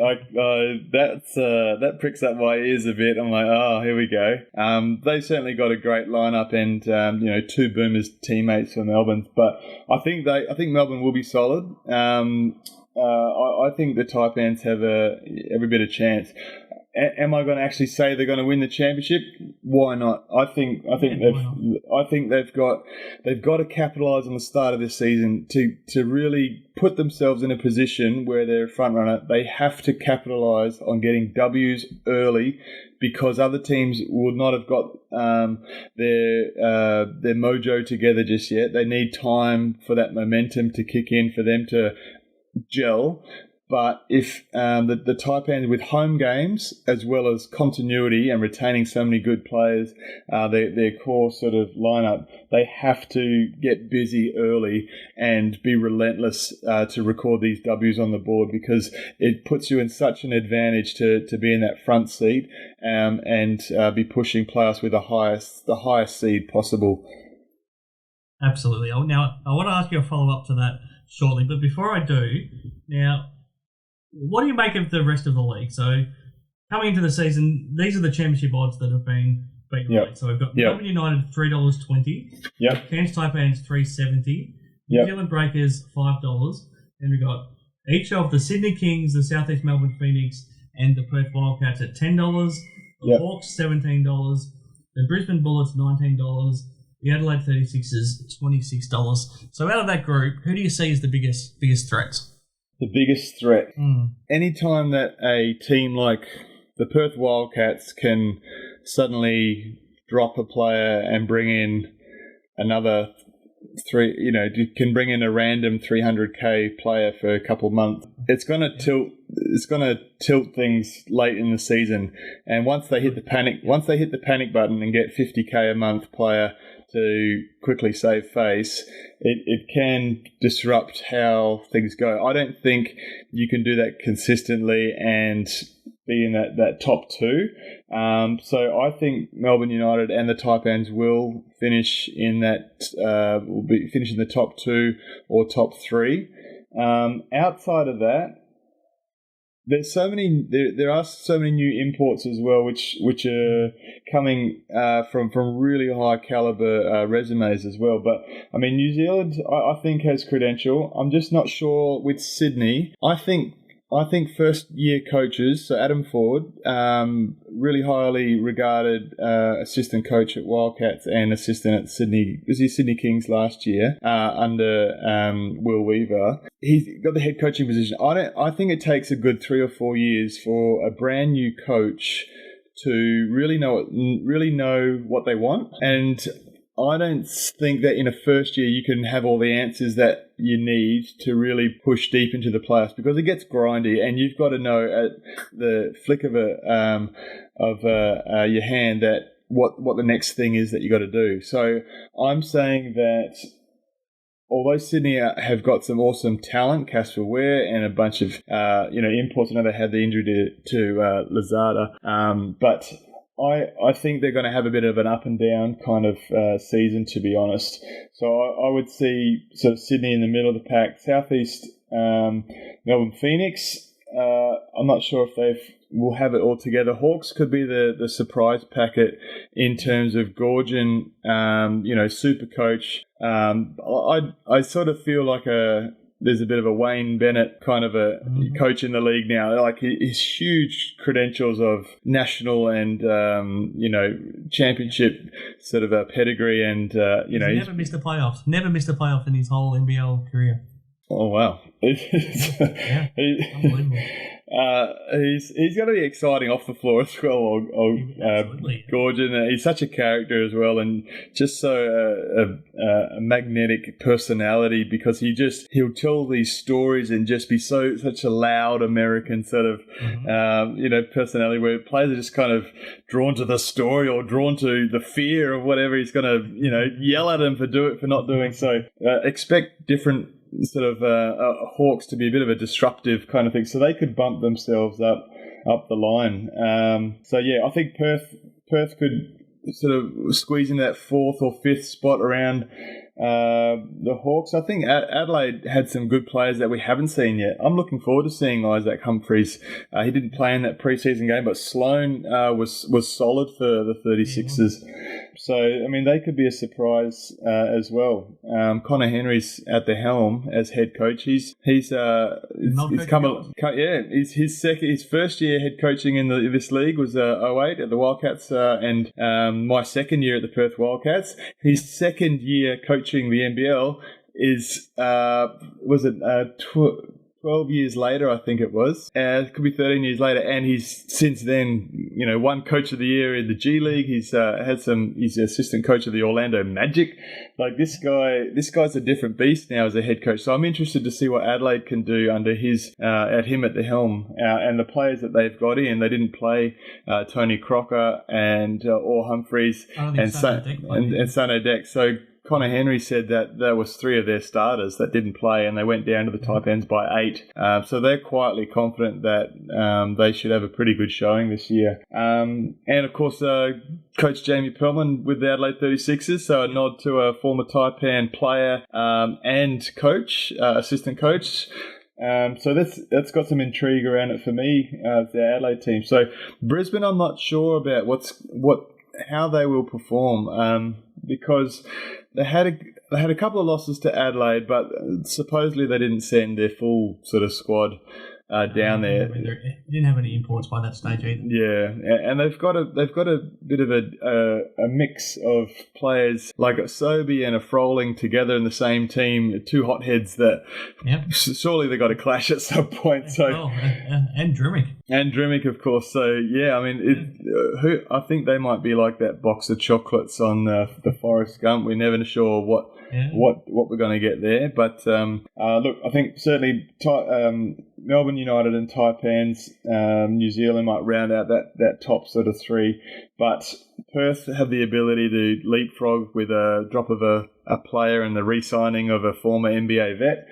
That pricks up my ears a bit. I'm like, oh, here we go. They've certainly got a great lineup and two Boomers teammates for Melbourne. But I think Melbourne will be solid. I think the Taipans have every bit of chance. Am I going to actually say they're going to win the championship? Why not? I think they've got to capitalise on the start of this season to really put themselves in a position where they're a front runner. They have to capitalise on getting W's early, because other teams would not have got their mojo together just yet. They need time for that momentum to kick in, for them to gel. But if the Taipans, with home games as well as continuity and retaining so many good players, their core sort of lineup, they have to get busy early and be relentless to record these W's on the board, because it puts you in such an advantage to be in that front seat and be pushing playoffs with the highest seed possible. Absolutely. Now, I want to ask you a follow-up to that shortly, but before I do, now, what do you make of the rest of the league? So coming into the season, these are the championship odds that have been released. So we've got Melbourne United $3.20. Yep. Cairns Taipans $3.70. New Zealand Breakers $5. And we've got each of the Sydney Kings, the Southeast Melbourne Phoenix, and the Perth Wildcats at $10. The Hawks $17. The Brisbane Bullets $19. The Adelaide 36ers $26. So out of that group, who do you see as the biggest threat? The biggest threat. Anytime that a team like the Perth Wildcats can suddenly drop a player and bring in another can bring in a random 300k player for a couple of months, it's going to tilt things late in the season. And once they hit the panic button and get 50k a month player to quickly save face, it can disrupt how things go. I don't think you can do that consistently and be in that top two. So I think Melbourne United and the Taipans will finish in will be finishing the top two or top three. Outside of that, there are so many new imports as well, which are coming from really high caliber resumes as well. But I mean, New Zealand, I think has credential. I'm just not sure with Sydney. I think first year coaches, so Adam Ford, really highly regarded assistant coach at Wildcats and assistant at Sydney Kings last year under Will Weaver. He's got the head coaching position. I think it takes a good 3 or 4 years for a brand new coach to really know what they want. And I don't think that in a first year you can have all the answers that you need to really push deep into the playoffs, because it gets grindy and you've got to know at the flick of your hand that what the next thing is that you got to do. So I'm saying that although Sydney have got some awesome talent, Casper Ware and a bunch of imports. I know they had the injury to Lazada, but I think they're going to have a bit of an up and down kind of season, to be honest. So I would see sort of Sydney in the middle of the pack. Southeast Melbourne Phoenix, I'm not sure if will have it all together. Hawks could be the surprise packet in terms of Gorgon, super coach. I sort of feel like there's a bit of a Wayne Bennett kind of a coach in the league now. Like his huge credentials of national and championship sort of a pedigree, and he's never missed a playoff. Never missed a playoff in his whole NBL career. Oh wow! Unbelievable. He's going to be exciting off the floor as well. Gorgon, he's such a character as well, and just so a magnetic personality, because he'll tell these stories and just be such a loud American sort of personality, where players are just kind of drawn to the story or drawn to the fear of whatever he's going to yell at him for not doing. So expect different sort of Hawks to be a bit of a disruptive kind of thing, so they could bump themselves up the line. I think Perth could sort of squeeze in that 4th or 5th spot around the Hawks. I think Adelaide had some good players that we haven't seen yet. I'm looking forward to seeing Isaac Humphries. He didn't play in that preseason game, but Sloan was solid for the 36ers. So, I mean, they could be a surprise as well. Connor Henry's at the helm as head coach. He's his first year head coaching in this league was 2008 at the Wildcats, and my second year at the Perth Wildcats. His second year coaching the NBL is 12 years later, I think it was. It could be 13 years later, and he's since then, won Coach of the Year in the G League. He's he's assistant coach of the Orlando Magic. Like this guy's a different beast now as a head coach. So I'm interested to see what Adelaide can do under him at the helm, and the players that they've got in. They didn't play Tony Crocker or Humphries and Son O'Deck. So Connor Henry said that there was 3 of their starters that didn't play, and they went down to the Taipans by 8. So they're quietly confident that they should have a pretty good showing this year. And of course, Coach Jamie Perlman with the Adelaide 36ers. So a nod to a former Taipan player and coach, assistant coach. So that's got some intrigue around it for me, the Adelaide team. So Brisbane, I'm not sure about how they will perform, because they had a couple of losses to Adelaide, but supposedly they didn't send their full sort of squad down there. They didn't have any imports by that stage either. Yeah, and they've got a bit of a mix of players like a Sobey and a Froling together in the same team, two hotheads that surely they got to clash at some point. So and Drimmick. And Drimmick, of course. So yeah, I mean, I think they might be like that box of chocolates on the Forrest Gump. We're never sure what we're going to get there. But look, I think certainly Melbourne United and Taipans, New Zealand might round out that top sort of three. But Perth have the ability to leapfrog with a drop of a player and the re-signing of a former NBA vet.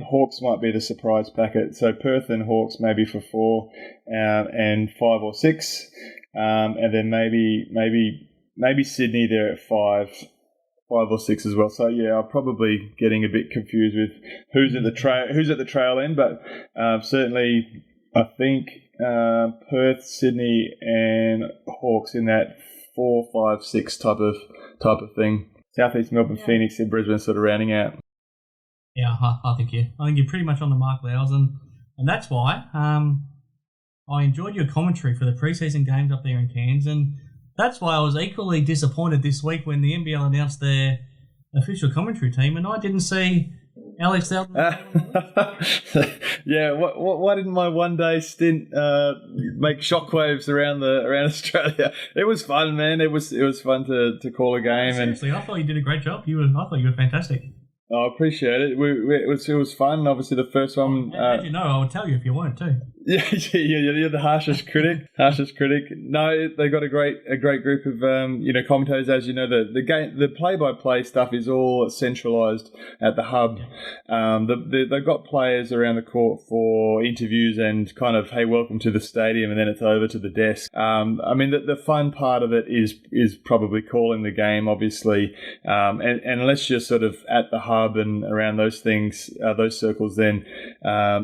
Hawks might be the surprise packet. So Perth and Hawks maybe for 4 and 5 or 6. And then maybe Sydney there at 5 or 6 as well. So yeah, I'm probably getting a bit confused with who's at the trail end, but certainly I think Perth, Sydney, and Hawks in that 4, 5, 6 type of thing. Southeast Melbourne, Phoenix, and Brisbane sort of rounding out. Yeah, I think you're pretty much on the mark, Loughz, and that's why I enjoyed your commentary for the preseason games up there in Cairns, and that's why I was equally disappointed this week when the NBL announced their official commentary team, and I didn't see Alex Loughton. Yeah, why didn't my one-day stint make shockwaves around Australia? It was fun, man. It was fun to call a game. Seriously, I thought you did a great job. I thought you were fantastic. I appreciate it. It was fun. Obviously, the first one. As you know, I would tell you if you weren't too. Yeah, you're the harshest critic. No, they got a great group of commentators. As you know, the game, the play-by-play stuff is all centralised at the hub. They've got players around the court for interviews and kind of, hey, welcome to the stadium, and then it's over to the desk. I mean, the fun part of it is probably calling the game, obviously, and unless you're sort of at the hub and around those things, those circles, then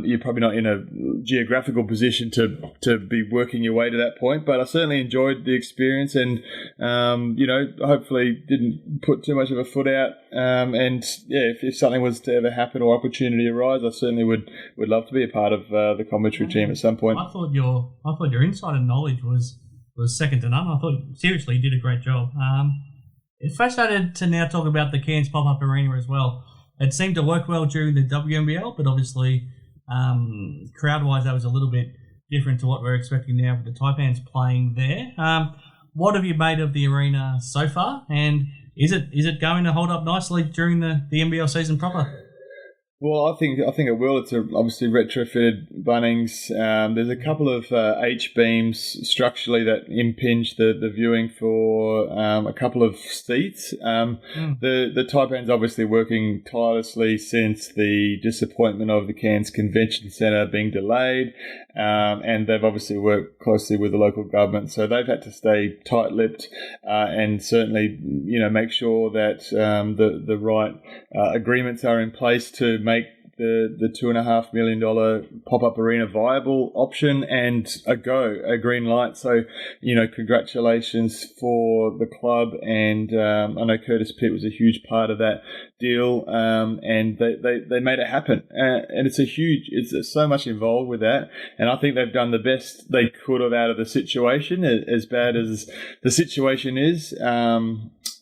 you're probably not in a geographical position to be working your way to that point. But I certainly enjoyed the experience, and hopefully didn't put too much of a foot out. And yeah, if something was to ever happen or opportunity arise, I certainly would love to be a part of the commentary team at some point. I thought your insider knowledge was second to none. I thought seriously you did a great job. It's fascinating to now talk about the Cairns pop-up arena as well. It seemed to work well during the WNBL, but obviously crowd-wise that was a little bit different to what we're expecting now with the Taipans playing there. What have you made of the arena so far, and is it going to hold up nicely during the NBL season proper? Well, I think it will. It's obviously retrofitted Bunnings. There's a couple of H-beams structurally that impinge the viewing for a couple of seats. The Taipans obviously working tirelessly since the disappointment of the Cairns Convention Centre being delayed, and they've obviously worked closely with the local government, so they've had to stay tight-lipped and certainly make sure that the right agreements are in place to make the $2.5 million pop-up arena viable option and a green light. So, congratulations for the club, and I know Curtis Pitt was a huge part of that deal, and they made it happen. And it's so much involved with that, and I think they've done the best they could have out of the situation, as bad as the situation is.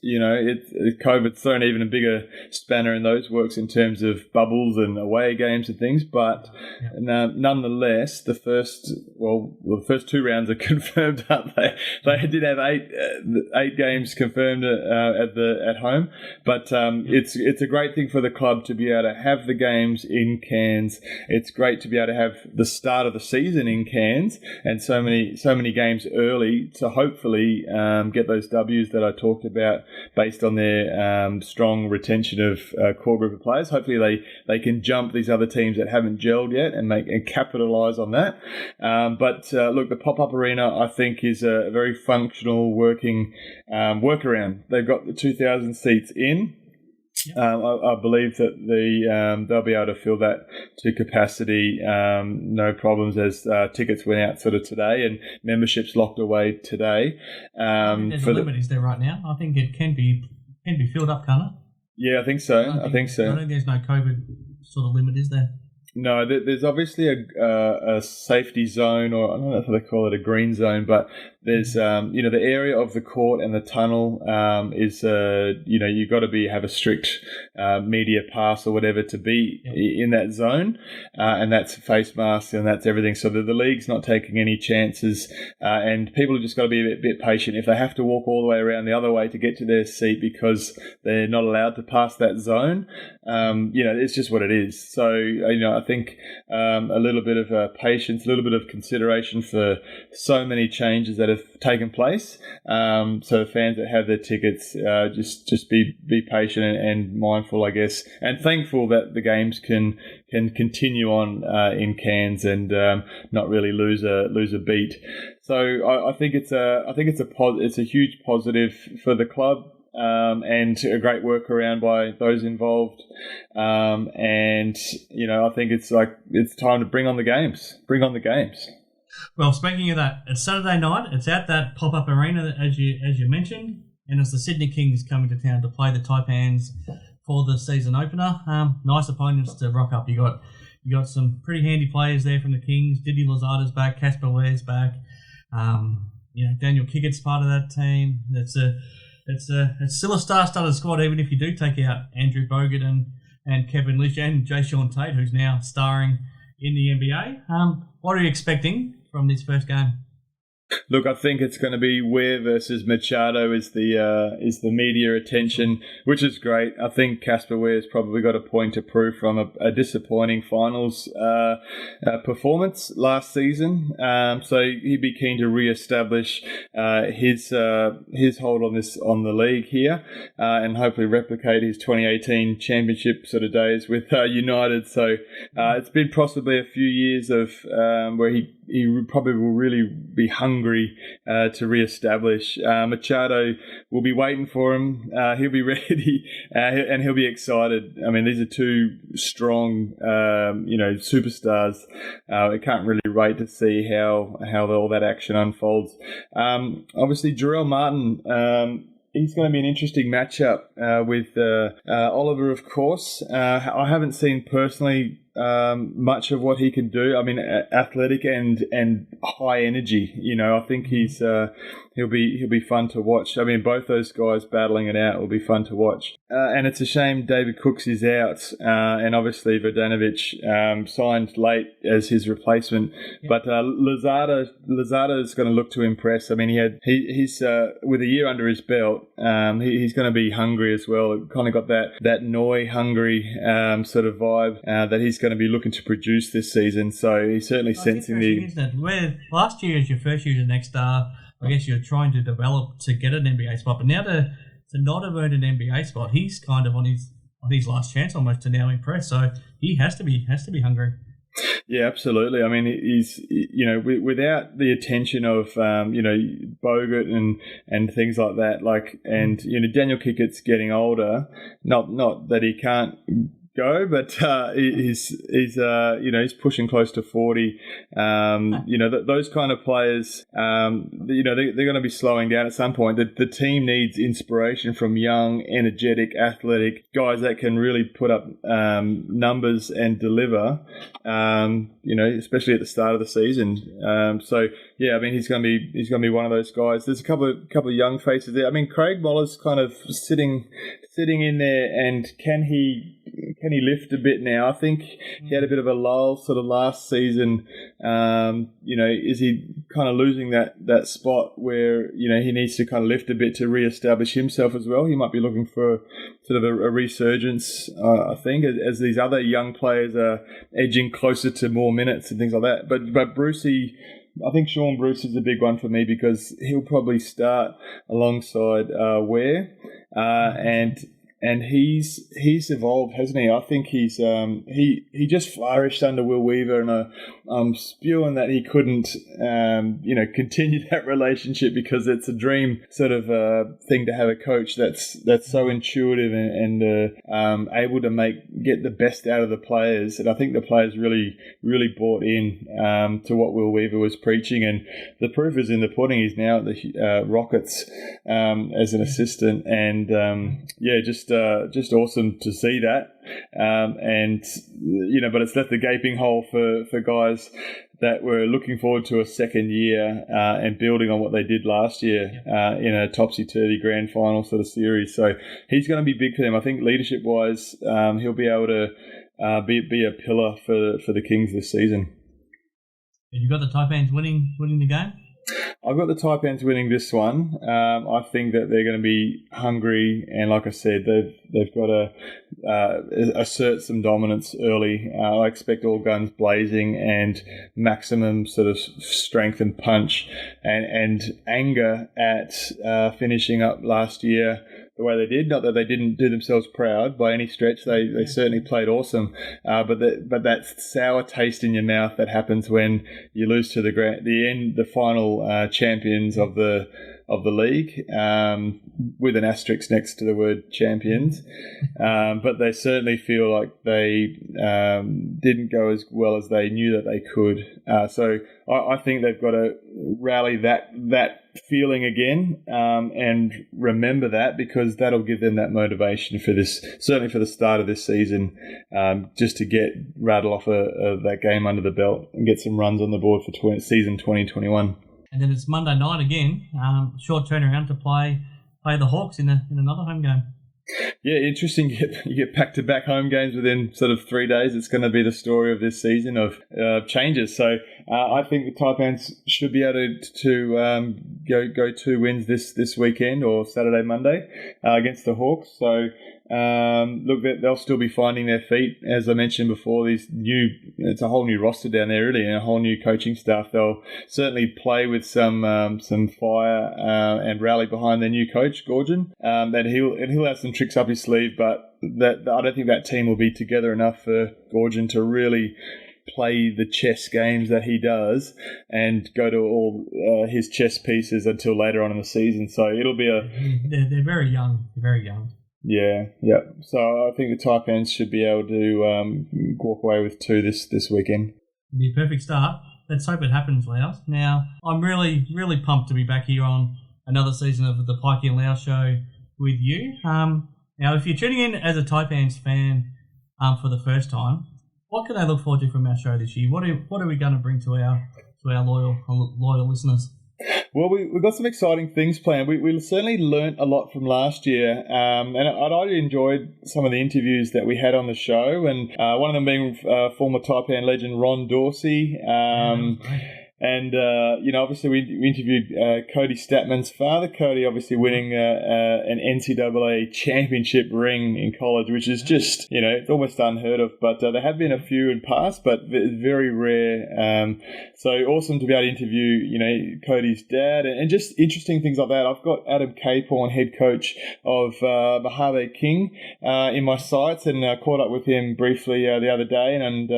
COVID's thrown even a bigger spanner in those works in terms of bubbles and away games and things. But nonetheless, the first 2 rounds are confirmed, aren't they? They did have 8 games confirmed at home, but it's a great thing for the club to be able to have the games in Cairns. It's great to be able to have the start of the season in Cairns and so many games early to hopefully get those W's that I talked about, based on their strong retention of core group of players. Hopefully they can jump these other teams that haven't gelled yet and capitalise on that. But look, the pop-up arena I think is a very functional working workaround. They've got the 2,000 seats in. I believe that they'll be able to fill that to capacity, no problems, as tickets went out sort of today and memberships locked away today. There's a limit, is there, right now? I think it can be filled up, can't it? Yeah, I think so. I think so. I think there's no COVID sort of limit, is there? No, there's obviously a safety zone, or I don't know if they call it a green zone, but there's the area of the court and the tunnel is you've got to have a strict media pass or whatever to be in that zone, and that's face masks and that's everything. So the league's not taking any chances, and people have just got to be a bit patient. If they have to walk all the way around the other way to get to their seat because they're not allowed to pass that zone, it's just what it is. So I think a little bit of patience, a little bit of consideration for so many changes that have taken place. So the fans that have their tickets, just be patient and mindful, I guess, and thankful that the games can continue on in Cairns and not really lose a beat. So I think it's a huge positive for the club. And a great workaround by those involved. I think it's time to bring on the games. Well, speaking of that, it's Saturday night. It's at that pop-up arena, as you mentioned, and it's the Sydney Kings coming to town to play the Taipans for the season opener. Nice opponents to rock up. You got some pretty handy players there from the Kings. Didi Lozada's back. Casper Ware's back. Daniel Kickett's part of that team. It's still a star-studded squad, even if you do take out Andrew Bogut and Kevin Lish and Jay Sean Tate, who's now starring in the NBA. What are you expecting from this first game? Look, I think it's going to be Ware versus Machado is the media attention, which is great. I think Casper Ware's probably got a point to prove from a disappointing finals performance last season. So he'd be keen to re-establish his hold on the league here, and hopefully replicate his 2018 championship sort of days with United. So it's been possibly a few years of where he probably will really be hungry to re-establish. Machado will be waiting for him. He'll be ready and he'll be excited. I mean, these are two strong, superstars. I can't really wait to see how all that action unfolds. Obviously, Jarrell Martin, he's going to be an interesting matchup with Oliver, of course. I haven't seen personally much of what he can do. I mean, athletic and high energy. I think he'll be fun to watch. I mean, both those guys battling it out will be fun to watch. And it's a shame David Cooks is out, and obviously Vodanovic signed late as his replacement. Yeah. But Lozada is going to look to impress. I mean, he's with a year under his belt, he's going to be hungry as well. Kind of got that Noi hungry sort of vibe that he's going to be looking to produce this season. So he's certainly sensing isn't it? Where last year as your first year as a next star, I guess you're trying to develop to get an NBA spot, but now to not have earned an NBA spot, he's kind of on his last chance almost to now impress. So he has to be hungry. Yeah, absolutely. I mean, he's without the attention of Bogut and things like that. And Daniel Kickett's getting older. Not that he can't go, but he's pushing close to 40. Those kind of players, they're going to be slowing down at some point. The team needs inspiration from young, energetic, athletic guys that can really put up numbers and deliver. Especially at the start of the season. I mean, he's going to be one of those guys. There's a couple of young faces there. I mean, Craig Moller's kind of sitting in there, and can he lift a bit now? I think he had a bit of a lull sort of last season. Is he kind of losing that spot where he needs to kind of lift a bit to re-establish himself as well? He might be looking for sort of a resurgence, I think, as these other young players are edging closer to more minutes and things like that. But Brucey, I think Sean Bruce is a big one for me because he'll probably start alongside Ware, and and he's evolved, hasn't he? I think he's he just flourished under Will Weaver, and I'm spewing that he couldn't continue that relationship because it's a dream sort of thing to have a coach that's so intuitive and able to get the best out of the players. And I think the players really bought in to what Will Weaver was preaching, and the proof is in the pudding. He's now at the Rockets as an assistant, and just awesome to see that. But it's left a gaping hole for guys that were looking forward to a second year and building on what they did last year in a topsy-turvy grand final sort of series. So he's going to be big for them. I think leadership-wise, he'll be able to be a pillar for the Kings this season. Have you got the Taipans winning the game? I've got the Taipans winning this one. I think that they're going to be hungry, and like I said, they've got to assert some dominance early. I expect all guns blazing and maximum sort of strength and punch and anger at finishing up last year the way they did. Not that they didn't do themselves proud by any stretch. They certainly played awesome. But that sour taste in your mouth that happens when you lose to the final champions of the league, with an asterisk next to the word champions. But they certainly feel like they didn't go as well as they knew that they could. So I think they've got to rally that feeling again, and remember that, because that'll give them that motivation for this, certainly for the start of this season, just to rattle off that game under the belt and get some runs on the board for season 2021. And then it's Monday night again, short turnaround to play the Hawks in another home game. Yeah, interesting. You get back-to-back home games within sort of 3 days. It's going to be the story of this season of changes. So I think the Taipans should be able to go 2 wins this weekend, or Saturday, Monday, against the Hawks. So look, they'll still be finding their feet. As I mentioned before, it's a whole new roster down there, really, and a whole new coaching staff. They'll certainly play with some fire and rally behind their new coach, Gorgon. And he'll have some tricks up his sleeve, but I don't think that team will be together enough for Gorgon to really play the chess games that he does and go to all his chess pieces until later on in the season. So it'll be They're very young. They're very young. Yeah. So I think the Taipans should be able to walk away with 2 this weekend. It'll be a perfect start. Let's hope it happens, Loughz. Now, I'm really, really pumped to be back here on another season of the Pikey Loughz Show with you. Now, if you're tuning in as a Taipans fan for the first time, what can they look forward to from our show this year? What are we going to bring to our loyal listeners? Well, we've got some exciting things planned. We certainly learnt a lot from last year, and I enjoyed some of the interviews that we had on the show, and one of them being former Taipan legend Ron Dorsey. And, obviously we interviewed Cody Statman's father, Cody obviously winning an NCAA championship ring in college, which is just, it's almost unheard of. But there have been a few in past, but it's very rare. So awesome to be able to interview, Cody's dad and just interesting things like that. I've got Adam Capehorn, head coach of Mojave King, in my sights, and caught up with him briefly the other day, and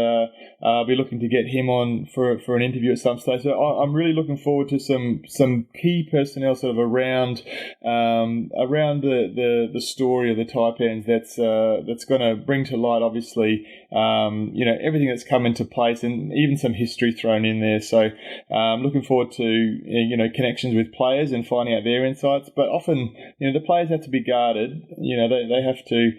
I'll be looking to get him on for an interview at some stage. So I'm really looking forward to some key personnel sort of around the story of the Taipans that's going to bring to light, obviously, everything that's come into place, and even some history thrown in there. So I'm looking forward to connections with players and finding out their insights. But often the players have to be guarded. They have to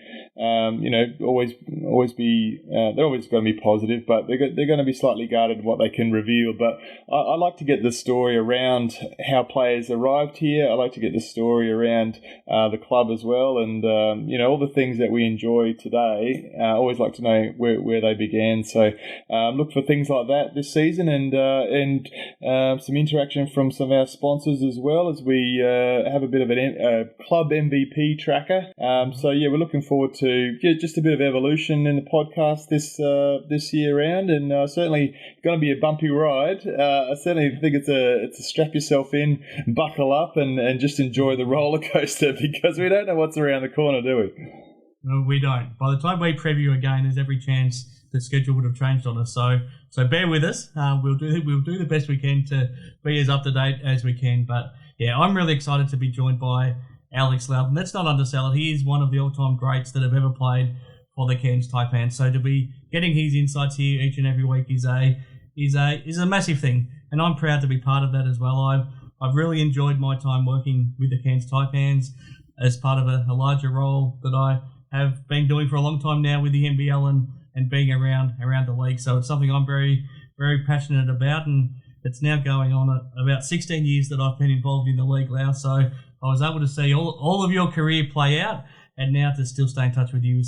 always be they're always going to be positive, but they're going to be slightly guarded in what they can reveal. But I like to get the story around how players arrived here. I like to get the story around the club as well, and all the things that we enjoy today. I always like to know where they began. So look for things like that this season, and some interaction from some of our sponsors as well, as we have a bit of a club MVP tracker. So yeah, we're looking forward to just a bit of evolution in the podcast this year round, and certainly going to be a bumpy ride. I certainly think it's a strap yourself in, buckle up, and just enjoy the roller coaster, because we don't know what's around the corner, do we? No, we don't. By the time we preview a game, there's every chance the schedule would have changed on us. So bear with us. We'll do the best we can to be as up to date as we can. But yeah, I'm really excited to be joined by Alex Loughton. Let's not undersell it. He is one of the all-time greats that have ever played for the Cairns Taipans. So to be getting his insights here each and every week is a massive thing, and I'm proud to be part of that as well. I've really enjoyed my time working with the Cairns Taipans as part of a larger role that I have been doing for a long time now with the NBL and being around the league. So it's something I'm very, very passionate about, and it's now going on about 16 years that I've been involved in the league now. So I was able to see all of your career play out, and now to still stay in touch with you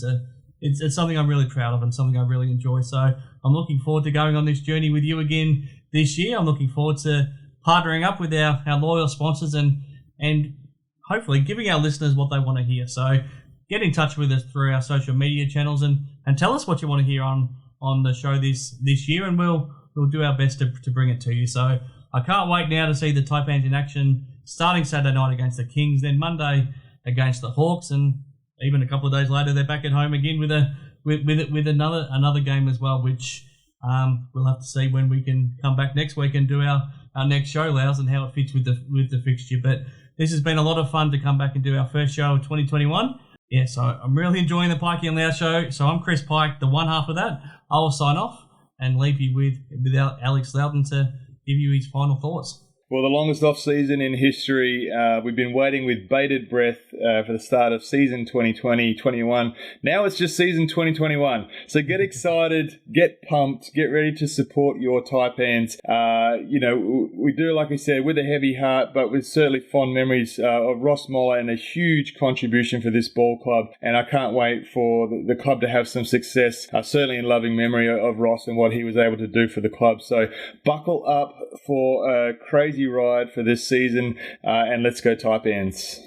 it's something I'm really proud of and something I really enjoy. So I'm looking forward to going on this journey with you again this year. I'm looking forward to partnering up with our loyal sponsors and hopefully giving our listeners what they want to hear. So get in touch with us through our social media channels and tell us what you want to hear on the show this year, and we'll do our best to bring it to you. So I can't wait now to see the Taipans in action, starting Saturday night against the Kings, then Monday against the Hawks, and even a couple of days later they're back at home again with another game as well, which we'll have to see when we can come back next week and do our next show, Loughz, and how it fits with the fixture. But this has been a lot of fun to come back and do our first show of 2021. Yeah, so I'm really enjoying the Pikey Loughz Show. So I'm Chris Pike, the one half of that. I will sign off and leave you with Alex Loughton to give you his final thoughts. Well, the longest off-season in history. We've been waiting with bated breath for the start of season 2020-21. Now it's just season 2021. So get excited, get pumped, get ready to support your Taipans. We do, like I said, with a heavy heart, but with certainly fond memories of Ross Moller and a huge contribution for this ball club. And I can't wait for the club to have some success, certainly in loving memory of Ross and what he was able to do for the club. So buckle up for a crazy ride for this season, and let's go Taipans.